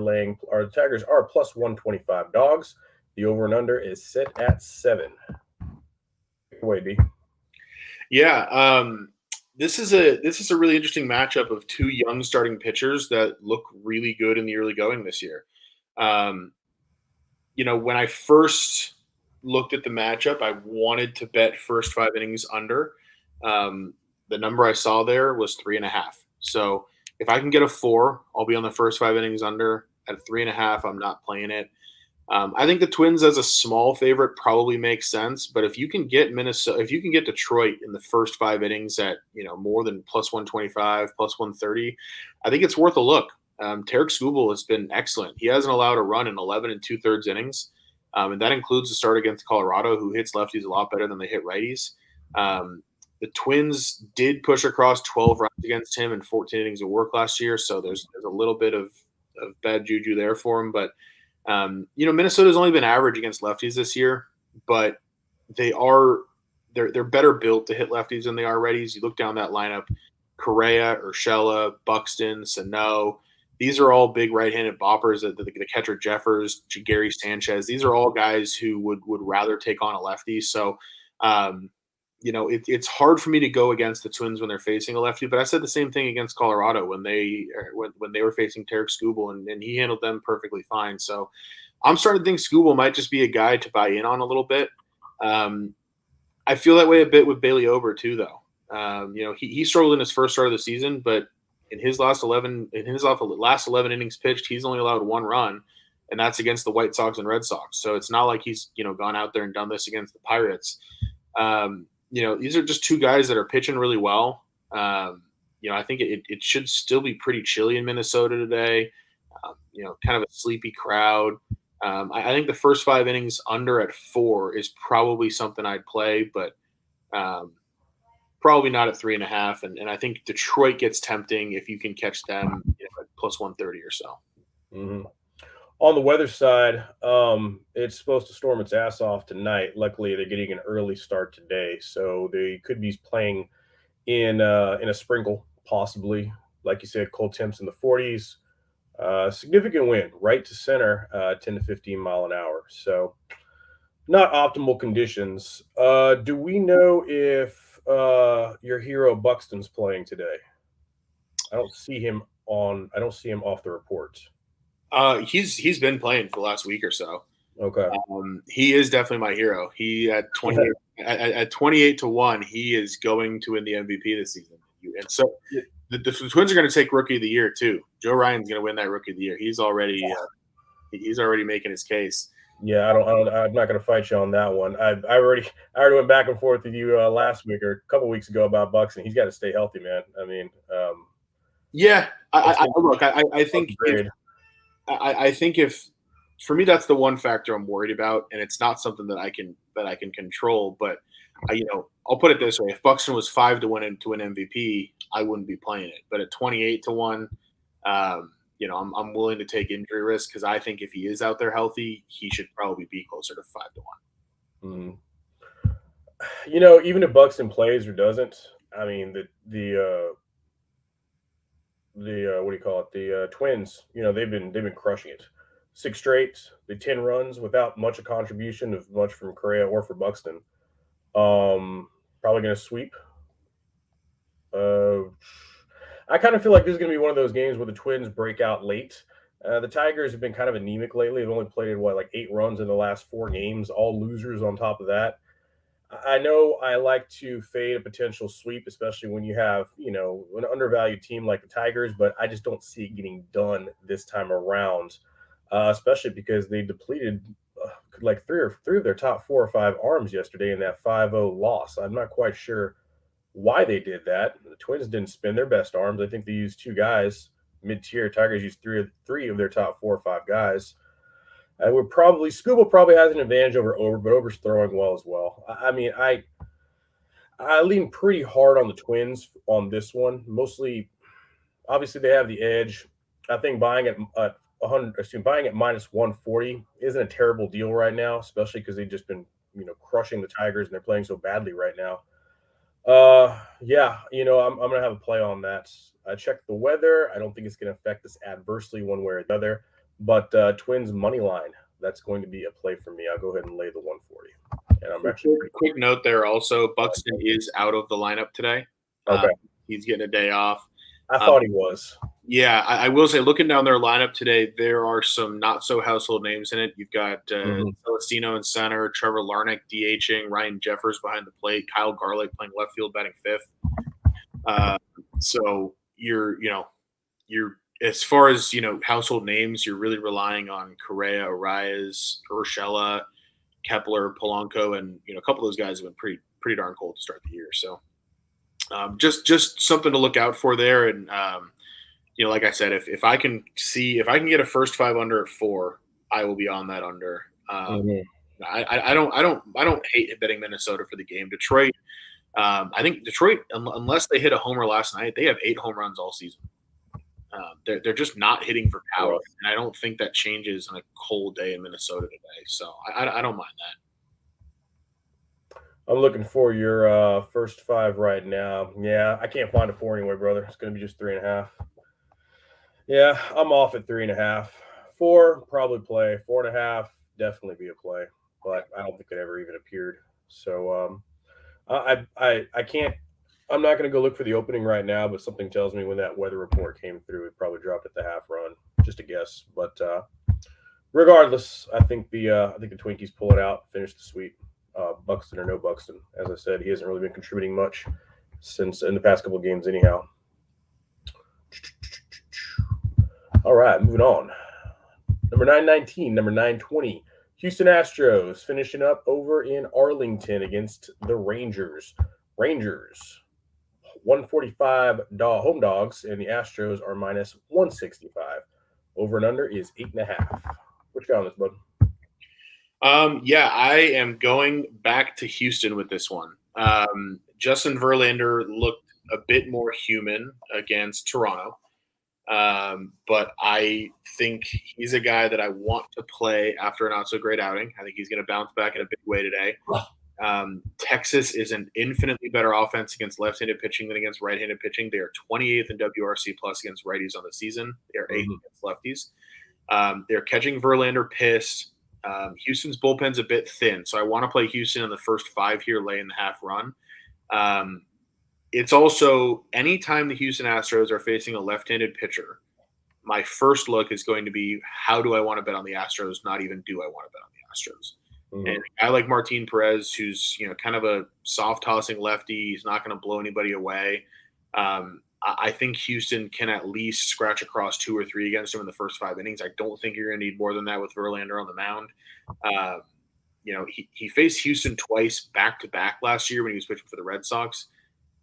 plus 125 dogs. The over and under is set at 7. Take it away, B. Yeah, this is a really interesting matchup of 2 young starting pitchers that look really good in the early going this year. When I first looked at the matchup, I wanted to bet first 5 innings under. The number I saw there was 3.5. So if I can get a 4, I'll be on the first 5 innings under. At 3.5, I'm not playing it. I think the Twins as a small favorite probably makes sense, but if you can get Minnesota, if you can get Detroit in the first 5 innings at more than plus 125, plus 130, I think it's worth a look. Tarek Skubal has been excellent. He hasn't allowed a run in 11 and 2/3 innings, and that includes the start against Colorado, who hits lefties a lot better than they hit righties. The Twins did push across 12 runs against him in 14 innings of work last year, so there's a little bit of bad juju there for him, but. Minnesota's only been average against lefties this year, but they're better built to hit lefties than they are righties. You look down that lineup: Correa, Urshela, Buxton, Sano. These are all big right-handed boppers. The catcher Jeffers, Gary Sanchez. These are all guys who would rather take on a lefty. So, it's hard for me to go against the Twins when they're facing a lefty. But I said the same thing against Colorado when they were facing Tarek Skubal, and he handled them perfectly fine. So I'm starting to think Skubal might just be a guy to buy in on a little bit. I feel that way a bit with Bailey Ober too, though. He struggled in his first start of the season, but in his last 11 innings pitched, he's only allowed 1 run, and that's against the White Sox and Red Sox. So it's not like he's gone out there and done this against the Pirates. These are just 2 guys that are pitching really well. I think it should still be pretty chilly in Minnesota today. Kind of a sleepy crowd. I think the first 5 innings under at 4 is probably something I'd play, but probably not at 3.5. And I think Detroit gets tempting if you can catch them at plus 130 or so. Mm-hmm. On the weather side, it's supposed to storm its ass off tonight. Luckily, they're getting an early start today, so they could be playing in a sprinkle, possibly. Like you said, cold temps in the 40s. Significant wind, right to center, 10 to 15 mile an hour. So, not optimal conditions. Do we know if your hero Buxton's playing today? I don't see him off the reports. He's been playing for the last week or so. Okay. He is definitely my hero. He at 28 to 1, he is going to win the MVP this season. And so the Twins are going to take Rookie of the Year too. Joe Ryan's going to win that Rookie of the Year. He's already making his case. Yeah, I'm not going to fight you on that one. I already went back and forth with you last week or a couple weeks ago about Buxton. He's got to stay healthy, man. I mean, I think if for me that's the one factor I'm worried about, and it's not something that I can control. But I'll put it this way: if Buxton was 5 to win MVP, I wouldn't be playing it. But at 28 to 1, I'm willing to take injury risk because I think if he is out there healthy, he should probably be closer to 5 to 1. Even if Buxton plays or doesn't, I mean the what do you call it? The Twins, they've been crushing it. 6 straight, the 10 runs without much a contribution of much from Correa or for Buxton. Probably going to sweep. I kind of feel like this is going to be one of those games where the Twins break out late. The Tigers have been kind of anemic lately. They've only played, 8 runs in the last 4 games, all losers on top of that. I know I like to fade a potential sweep, especially when you have, an undervalued team like the Tigers, but I just don't see it getting done this time around, especially because they depleted three of their top 4 or 5 arms yesterday in that 5-0 loss. I'm not quite sure why they did that. The Twins didn't spend their best arms. I think they used 2 guys mid-tier. Tigers used three of their top 4 or 5 guys. Skubal probably has an advantage over Ober, but Ober's throwing well as well. I mean, I lean pretty hard on the Twins on this one. Mostly, obviously, they have the edge. I think buying at minus 140 isn't a terrible deal right now, especially because they've just been crushing the Tigers and they're playing so badly right now. I'm gonna have a play on that. I checked the weather. I don't think it's gonna affect us adversely one way or the other. But Twins money line, that's going to be a play for me. I'll go ahead and lay the 140. And I'm actually quick note there also. Buxton is out of the lineup today. Okay, he's getting a day off. I thought he was. Yeah, I will say, looking down their lineup today, there are some not so household names in it. You've got Celestino in center, Trevor Larnach DHing, Ryan Jeffers behind the plate, Kyle Garlick playing left field, batting fifth. So you're as far as household names, you're really relying on Correa, Arias, Urshela, Kepler, Polanco, and a couple of those guys have been pretty darn cold to start the year. So just something to look out for there. And like I said, if I can get a first five under at 4, I will be on that under. I don't hate betting Minnesota for the game. Detroit. I think Detroit, unless they hit a homer last night, they have 8 home runs all season. They're just not hitting for power, and I don't think that changes on a cold day in Minnesota today. So I don't mind that. I'm looking for your first 5 right now. Yeah, I can't find a 4 anyway, brother. It's going to be just 3.5. Yeah, I'm off at 3.5. 4 probably play. 4.5 definitely be a play, but I don't think it ever even appeared. So I can't. I'm not going to go look for the opening right now, but something tells me when that weather report came through, it probably dropped at the half run. Just a guess, but regardless, I think the Twinkies pull it out, finish the sweep. Buxton or no Buxton, as I said, he hasn't really been contributing much since in the past couple of games, anyhow. All right, moving on. Number 919, number 920. Houston Astros finishing up over in Arlington against the Rangers. Rangers, 145 home dogs, and the Astros are minus 165. Over and under is 8.5. What you got on this, bud? Yeah, I am going back to Houston with this one. Justin Verlander looked a bit more human against Toronto. But I think he's a guy that I want to play after a not so great outing. I think he's going to bounce back in a big way today. Texas is an infinitely better offense against left-handed pitching than against right-handed pitching. They are 28th in WRC plus against righties on the season. They are 8th against lefties. They're catching Verlander pissed. Houston's bullpen's a bit thin, so I want to play Houston in the first 5 here, lay in the half run. It's also anytime the Houston Astros are facing a left-handed pitcher, my first look is going to be how do I want to bet on the Astros, not even do I want to bet on the Astros. And a guy like Martin Perez, who's kind of a soft tossing lefty, he's not going to blow anybody away. I think Houston can at least scratch across 2 or 3 against him in the first 5 innings. I don't think you're going to need more than that with Verlander on the mound. He faced Houston twice back-to-back last year when he was pitching for the Red Sox.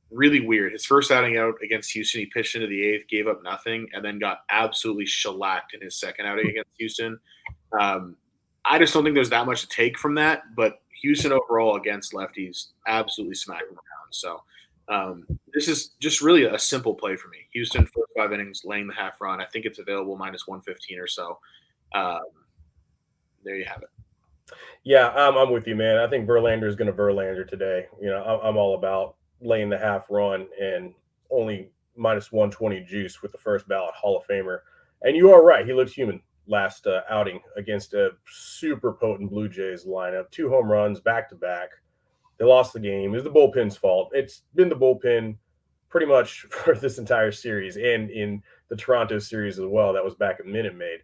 Really weird. His first outing out against Houston, he pitched into the 8th, gave up nothing, and then got absolutely shellacked in his second outing against Houston. I just don't think there's that much to take from that, but Houston overall against lefties absolutely smacking them around. So this is just really a simple play for me. Houston, first 5 innings, laying the half run. I think it's available minus 115 or so. There you have it. Yeah, I'm with you, man. I think Verlander is going to Verlander today. I'm all about laying the half run and only minus 120 juice with the first ballot Hall of Famer. And you are right. He looked human last outing against a super potent Blue Jays lineup. 2 home runs back-to-back. They lost the game. It was the bullpen's fault. It's been the bullpen pretty much for this entire series and in the Toronto series as well. That was back at Minute Maid.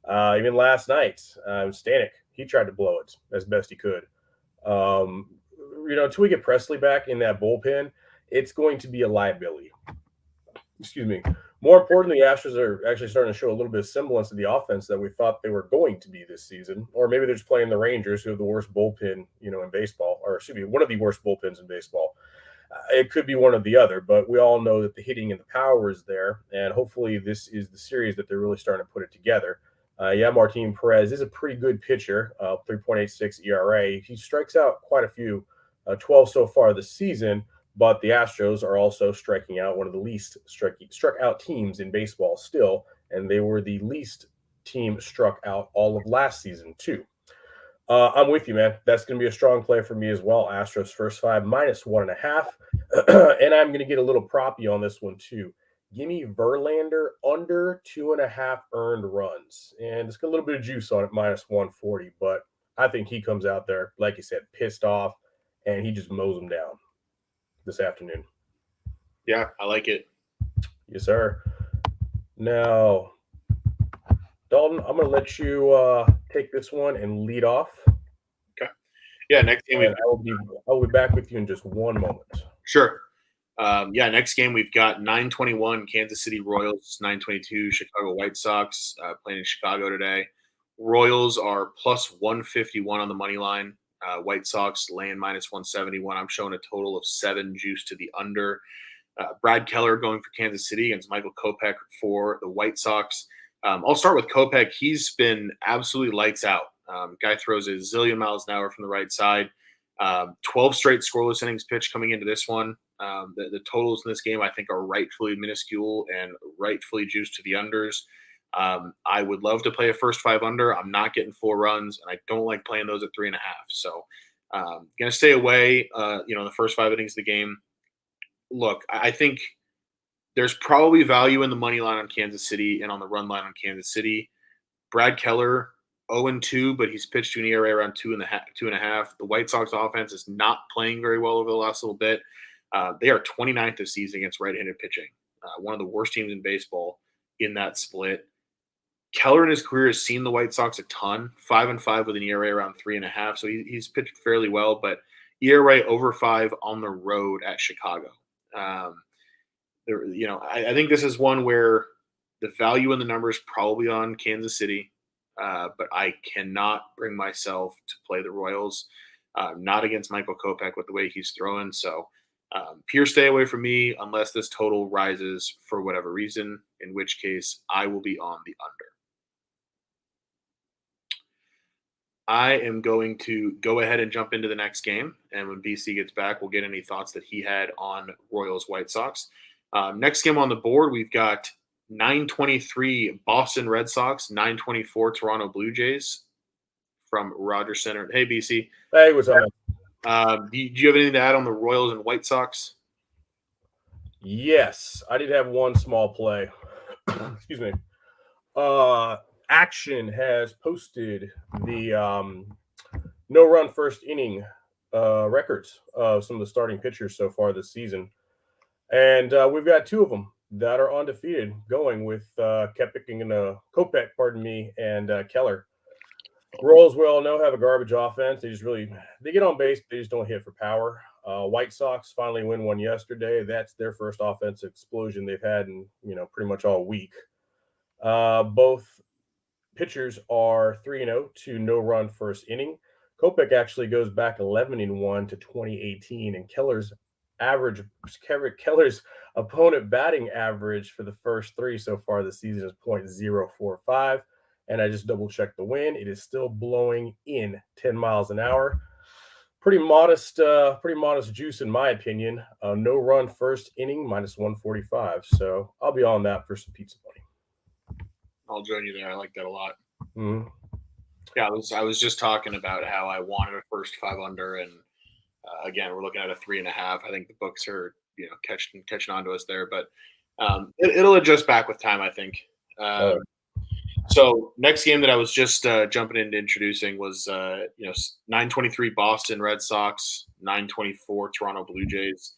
Even last night, Stanek, he tried to blow it as best he could. Until we get Presley back in that bullpen, it's going to be a liability. Excuse me. More importantly, the Astros are actually starting to show a little bit of semblance of the offense that we thought they were going to be this season. Or maybe they're just playing the Rangers, who have the worst bullpen, in baseball, or excuse me, one of the worst bullpens in baseball. It could be one or the other, but we all know that the hitting and the power is there, and hopefully this is the series that they're really starting to put it together. Martin Perez is a pretty good pitcher, 3.86 ERA. He strikes out quite a few, 12 so far this season. But the Astros are also striking out, one of the least struck out teams in baseball still, and they were the least team struck out all of last season too. I'm with you, man. That's going to be a strong play for me as well. Astros first 5 minus 1.5, and I'm going to get a little proppy on this one too. Give me Verlander under 2.5 earned runs, and it's got a little bit of juice on it, minus 140. But I think he comes out there, like you said, pissed off, and he just mows them down this afternoon. Yeah, I like it. Yes, sir. Now, Dalton, I'm going to let you take this one and lead off, Okay. Yeah. Next game we've and I will be back with you in just one moment. sure. Yeah, next game we've got 9:21 Kansas City Royals, 9:22 Chicago White Sox playing in Chicago today. Royals are plus 151 on the money line. White Sox laying minus 171. I'm showing a total of 7 juice to the under. Brad Keller going for Kansas City against Michael Kopech for the White Sox. I'll start with Kopech. He's been absolutely lights out. Guy throws a zillion miles an hour from the right side. 12 straight scoreless innings pitched coming into this one. The totals in this game, I think, are rightfully minuscule and rightfully juiced to the unders. I would love to play a first 5 under. I'm not getting 4 runs, and I don't like playing those at 3.5. So, going to stay away. The first 5 innings of the game. Look, I think there's probably value in the money line on Kansas City and on the run line on Kansas City. Brad Keller, 0-2, but he's pitched to an ERA around 2.5. The White Sox offense is not playing very well over the last little bit. They are 29th this season against right-handed pitching. One of the worst teams in baseball in that split. Keller in his career has seen the White Sox a ton, 5-5 with an ERA around 3.5. So he's pitched fairly well, but ERA over 5 on the road at Chicago. I think this is one where the value in the numbers probably on Kansas City, but I cannot bring myself to play the Royals, not against Michael Kopech with the way he's throwing. So pure stay away from me unless this total rises for whatever reason, in which case I will be on the under. I am going to go ahead and jump into the next game. And when BC gets back, we'll get any thoughts that he had on Royals White Sox. Next game on the board, we've got 9:23 Boston Red Sox, 9:24 Toronto Blue Jays from Rogers Center. Hey, BC. Hey, what's up, man? Do you have anything to add on the Royals and White Sox? Yes, I did have one small play. Excuse me. Action has posted the no-run first inning records of some of the starting pitchers so far this season. And we've got 2 of them that are undefeated, going with Kopech, and Keller. Royals, we all know, have a garbage offense. They get on base, they just don't hit for power. White Sox finally win one yesterday. That's their first offensive explosion they've had in pretty much all week. Both pitchers are 3-0 to no-run first inning. Kopech actually goes back 11-1 to 2018, and Keller's opponent batting average for the first 3 so far this season is .045. And I just double checked the wind. It is still blowing in 10 miles an hour. Pretty modest juice in my opinion. No run first inning -145. So I'll be on that for some pizza money. I'll join you there. I like that a lot. Mm-hmm. Yeah, I was just talking about how I wanted a first 5 under, and again, we're looking at a 3.5. I think the books are catching on to us there, but it'll adjust back with time, I think. So next game that I was just jumping into introducing was 9:23 Boston Red Sox, 9:24 Toronto Blue Jays.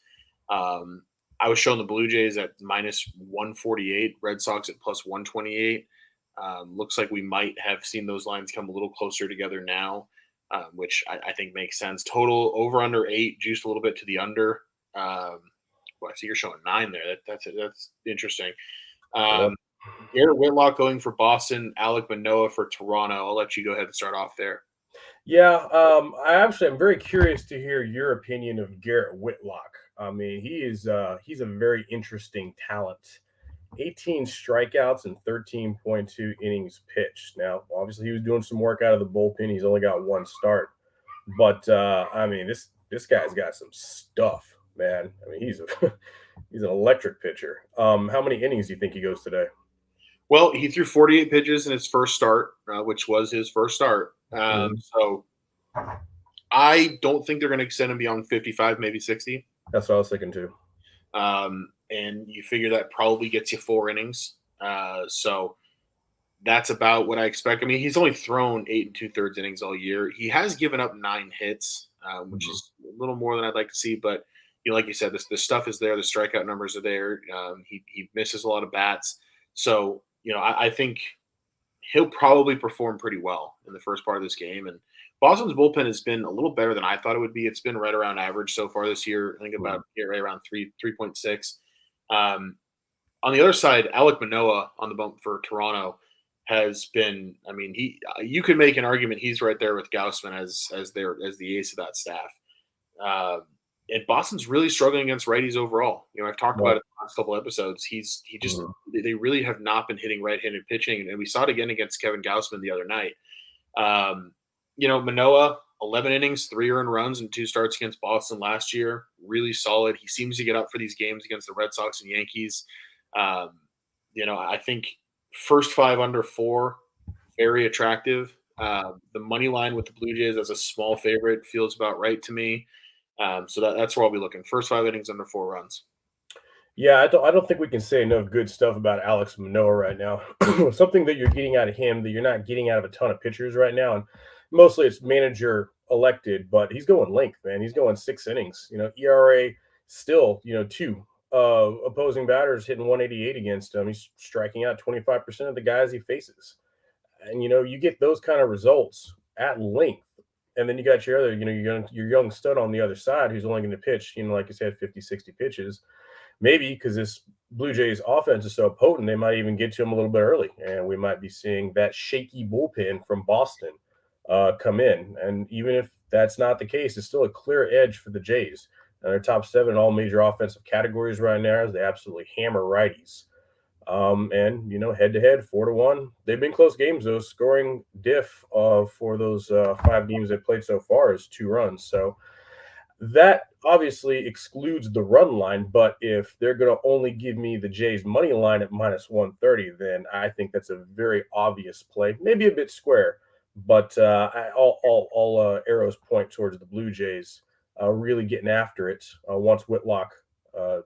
I was showing the Blue Jays at -148, Red Sox at +128. Looks like we might have seen those lines come a little closer together now, which I think makes sense. Total over under 8, juiced a little bit to the under. I see you're showing 9 there. That's interesting. Garrett Whitlock going for Boston, Alek Manoah for Toronto. I'll let you go ahead and start off there. Yeah, I'm very curious to hear your opinion of Garrett Whitlock. I mean, he's a very interesting talent. 18 strikeouts and 13.2 innings pitched. Now, obviously, he was doing some work out of the bullpen. He's only got 1 start, but I mean, this guy's got some stuff, man. I mean, he's an electric pitcher. How many innings do you think he goes today? Well, he threw 48 pitches in his first start, which was his first start. So I don't think they're going to extend him beyond 55, maybe 60. That's what I was thinking too. And you figure that probably gets you 4 innings. So that's about what I expect. I mean, he's only thrown 8 2/3 innings all year. He has given up 9 hits, which is a little more than I'd like to see. But like you said, the stuff is there. The strikeout numbers are there. He misses a lot of bats. So, I think he'll probably perform pretty well in the first part of this game. And Boston's bullpen has been a little better than I thought it would be. It's been right around average so far this year. I think Mhm. about right around 3.6. Um, on the other side, Alek Manoah on the bump for Toronto has been. I mean, you could make an argument he's right there with Gaussman as the ace of that staff. Uh, and Boston's really struggling against righties overall. I've talked about Right. it in the last couple episodes. He just Mhm. they really have not been hitting right-handed pitching, and we saw it again against Kevin Gaussman the other night. Um, Manoah, 11 innings, 3 earned runs, and 2 starts against Boston last year. Really solid. He seems to get up for these games against the Red Sox and Yankees. Um, I think first 5 under 4, very attractive. The money line with the Blue Jays as a small favorite feels about right to me. So that's where I'll be looking. First 5 innings under 4 runs. Yeah, I don't think we can say enough good stuff about Alex Manoah right now. Something that you're getting out of him that you're not getting out of a ton of pitchers right now, and mostly it's manager elected, but he's going length, man. He's going 6 innings. ERA still, 2. Opposing batters hitting 188 against him. He's striking out 25% of the guys he faces. And you get those kind of results at length. And then you got your other, your young stud on the other side who's only going to pitch, like you said, 50, 60 pitches. Maybe because this Blue Jays offense is so potent, they might even get to him a little bit early, and we might be seeing that shaky bullpen from Boston come in. And even if that's not the case, it's still a clear edge for the Jays. And they're top 7 in all major offensive categories right now as they absolutely hammer righties. And head to head, 4-1. They've been close games though. Scoring diff for those 5 games they played so far is 2 runs. So that obviously excludes the run line, but if they're going to only give me the Jays money line at minus 130, then I think that's a very obvious play. Maybe a bit square, but all arrows point towards the Blue Jays really getting after it once Whitlock uh,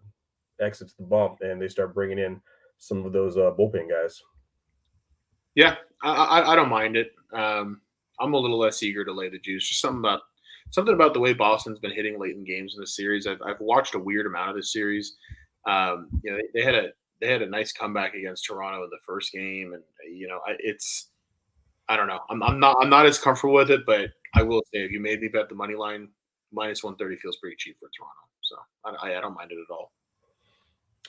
exits the bump and they start bringing in some of those bullpen guys. Yeah, I don't mind it. I'm a little less eager to lay the juice. Just something about the way Boston's been hitting late in games in this series. I've watched a weird amount of this series. They had a nice comeback against Toronto in the first game, and I don't know. I'm not as comfortable with it, but I will say if you made me bet the money line, minus 130 feels pretty cheap for Toronto. So I don't mind it at all.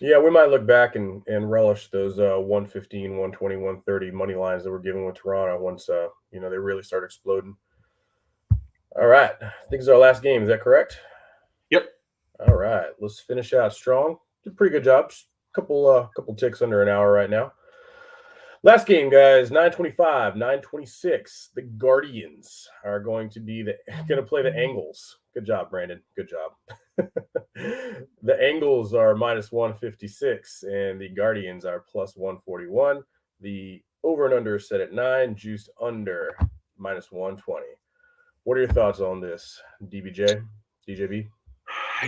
Yeah, we might look back and relish those 115, 120, 130 money lines that were given with Toronto once they really start exploding. All right. I think this is our last game. Is that correct? Yep. All right. Let's finish out strong. Did a pretty good job. Just couple ticks under an hour right now. Last game, guys, 925, 926. The Guardians are going to play the Angles. Good job, Brandon. Good job. The Angles are minus 156, and the Guardians are plus 141. The over and under is set at 9, juiced under minus 120. What are your thoughts on this, DBJ, DJB?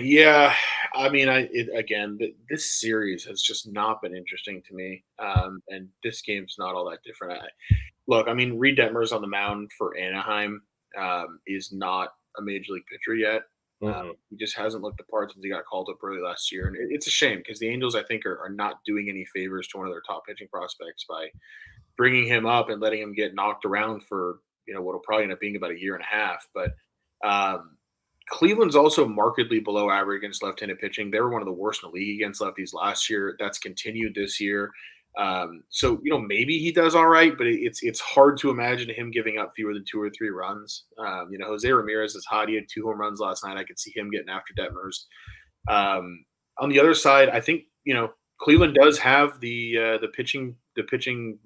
Yeah, I mean, again, this series has just not been interesting to me, and this game's not all that different. Look, I mean, Reed Detmers on the mound for Anaheim is not a major league pitcher yet. Mm-mm. He just hasn't looked the part since he got called up early last year, and it's a shame because the Angels, I think, are not doing any favors to one of their top pitching prospects by bringing him up and letting him get knocked around for what'll probably end up being about a year and a half. But um, Cleveland's also markedly below average against left-handed pitching. They were one of the worst in the league against lefties last year. That's continued this year. So maybe he does all right, but it's hard to imagine him giving up fewer than 2 or 3 runs. Jose Ramirez is hot. He had 2 home runs last night. I could see him getting after Detmers. On the other side, I think Cleveland does have the pitching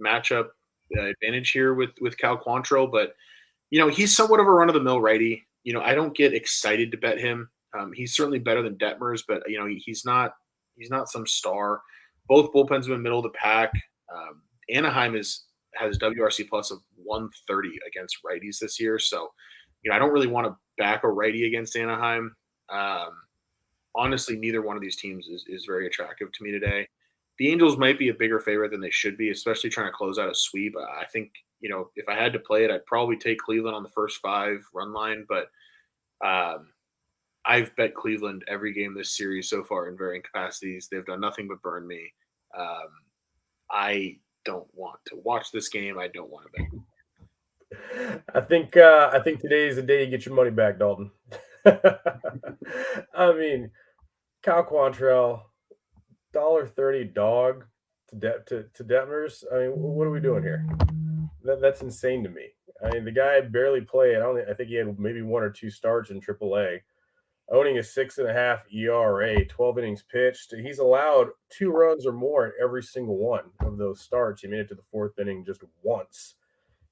matchup advantage here with Cal Quantrill, but he's somewhat of a run of the mill righty. I don't get excited to bet him. He's certainly better than Detmers, but he's not some star. Both bullpens have been middle of the pack. Anaheim has WRC plus of 130 against righties this year, so I don't really want to back a righty against Anaheim. Um, Honestly, neither one of these teams is very attractive to me today. The Angels might be a bigger favorite than they should be, especially trying to close out a sweep. I think, if I had to play it, I'd probably take Cleveland on the first 5 run line, but um, I've bet Cleveland every game this series so far in varying capacities. They've done nothing but burn me. Um, I don't want to watch this game. I don't want to bet. I think today is the day you get your money back, Dalton. I mean, Kyle Quantrell, $1.30 dog to Detmers. I mean, what are we doing here? That's insane to me. I mean, the guy barely played. I think he had maybe one or two starts in AAA, owning a 6.5 ERA, 12 innings pitched. He's allowed 2 runs or more in every single one of those starts. He made it to the fourth inning just once.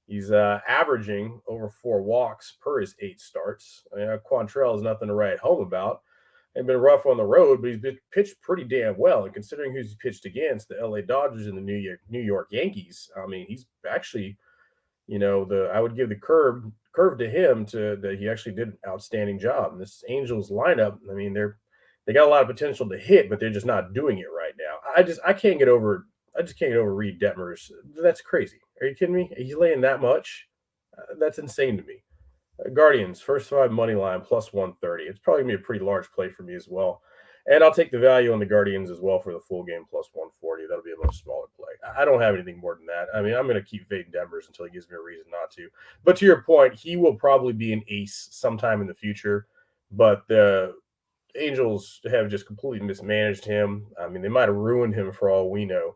He's averaging over 4 walks per his 8 starts. I mean, Quantrell is nothing to write home about. He's been rough on the road, but he's been pitched pretty damn well. And considering who's pitched against, the LA Dodgers and the New York Yankees, I mean, he's actually, I would give the curve to him to that he actually did an outstanding job. And this Angels lineup, I mean, they got a lot of potential to hit, but they're just not doing it right now. I can't get over Reed Detmers. That's crazy. Are you kidding me? He's laying that much? That's insane to me. Guardians, first 5 money line plus 130. It's probably going to be a pretty large play for me as well. And I'll take the value on the Guardians as well for the full game plus 140. That'll be a much smaller play. I don't have anything more than that. I mean, I'm going to keep fading Denver's until he gives me a reason not to. But to your point, he will probably be an ace sometime in the future. But the Angels have just completely mismanaged him. I mean, they might have ruined him for all we know.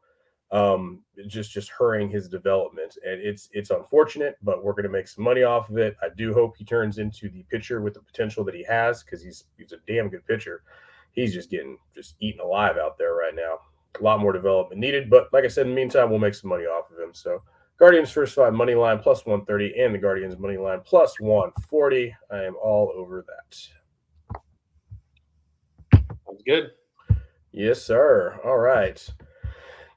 Just hurrying his development, and it's unfortunate, but we're going to make some money off of it. I do hope he turns into the pitcher with the potential that he has, because he's a damn good pitcher. He's just getting eaten alive out there right now. A lot more development needed, but like I said, in the meantime, we'll make some money off of him. So Guardians first 5 money line plus 130 and the Guardians money line plus 140. I am all over that. Sounds good. Yes, sir. All right.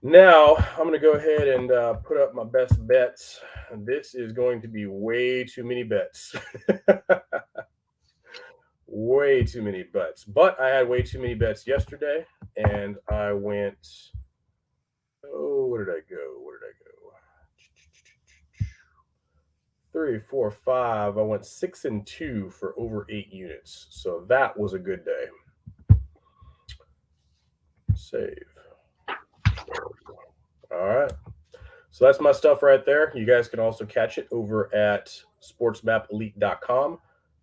Now, I'm going to go ahead and put up my best bets. This is going to be way too many bets. Way too many bets. But I had way too many bets yesterday, and I went. Oh, where did I go? 3, 4, 5. I went 6 and 2 for over 8 units. So that was a good day. Save. All right. So that's my stuff right there. You guys can also catch it over at SportsMapElite.com.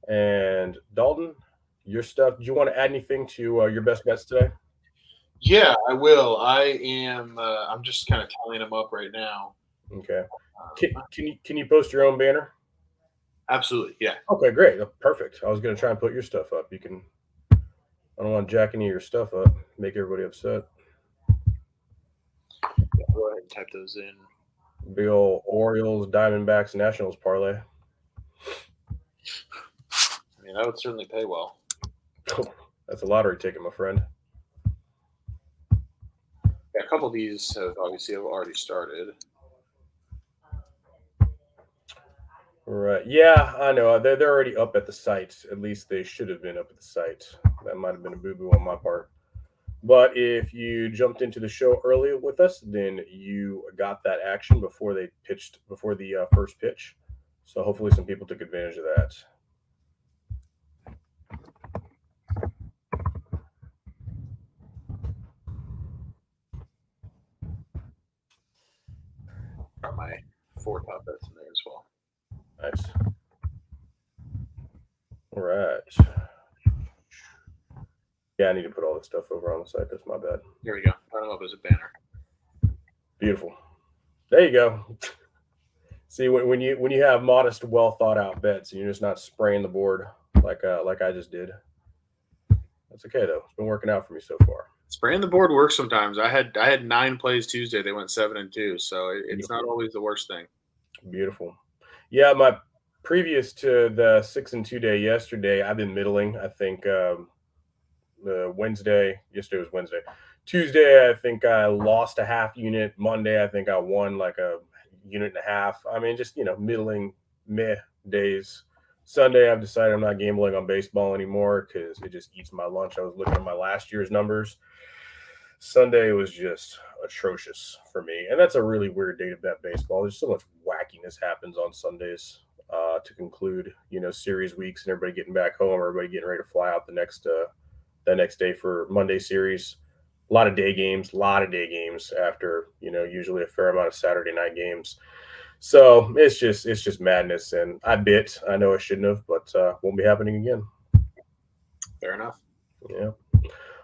And Dalton, your stuff. Do you want to add anything to your best bets today? Yeah, I will. I am. I'm just kind of tallying them up right now. Okay. Can you post your own banner? Absolutely. Yeah. Okay, great. Perfect. I was going to try and put your stuff up. You can. I don't want to jack any of your stuff up. Make everybody upset. Yeah, go ahead and type those in. Big old Orioles, Diamondbacks, Nationals parlay. I mean, that would certainly pay well. That's a lottery ticket, my friend. Yeah, a couple of these have already started. Right. Yeah, I know. They're already up at the site. At least they should have been up at the site. That might have been a boo-boo on my part. But if you jumped into the show early with us, then you got that action before they pitched, before the first pitch. So hopefully some people took advantage of that. Got my 4 top bets in there as well. Nice. All right. Yeah, I need to put all this stuff over on the site. That's my bad. Here we go. Put them up as a banner. Beautiful. There you go. See, when you have modest, well thought out bets, and you're just not spraying the board like I just did. That's okay though. It's been working out for me so far. Spraying the board works sometimes. I had 9 plays Tuesday. They went 7 and 2, so it's not always the worst thing. Beautiful. Yeah, my previous to the 6 and 2 day yesterday, I've been middling. I think the Wednesday. Yesterday was Wednesday. Tuesday, I think I lost a half unit. Monday, I think I won like a unit and a half. I mean, just middling meh days. Sunday, I've decided I'm not gambling on baseball anymore because it just eats my lunch. I was looking at my last year's numbers. Sunday was just atrocious for me, and that's a really weird day to bet baseball. There's so much wackiness happens on Sundays to conclude, series weeks, and everybody getting back home, everybody getting ready to fly out the next day for Monday series. a lot of day games after, usually a fair amount of Saturday night games. So it's just madness. And I know I shouldn't have, but won't be happening again. Fair enough. Yeah.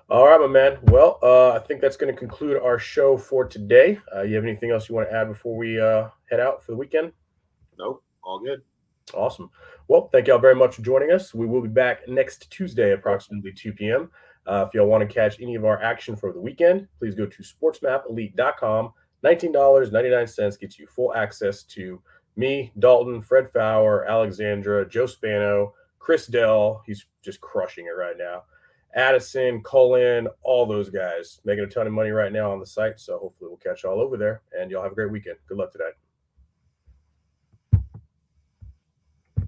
All right, my man. Well, I think that's going to conclude our show for today. You have anything else you want to add before we head out for the weekend? Nope. All good. Awesome. Well, thank y'all very much for joining us. We will be back next Tuesday, approximately 2 p.m. If y'all want to catch any of our action for the weekend, please go to sportsmapelite.com. $19.99 gets you full access to me, Dalton, Fred Fowler, Alexandra, Joe Spano, Chris Dell. He's just crushing it right now. Addison, Colin, all those guys making a ton of money right now on the site. So hopefully we'll catch y'all over there, and y'all have a great weekend. Good luck today.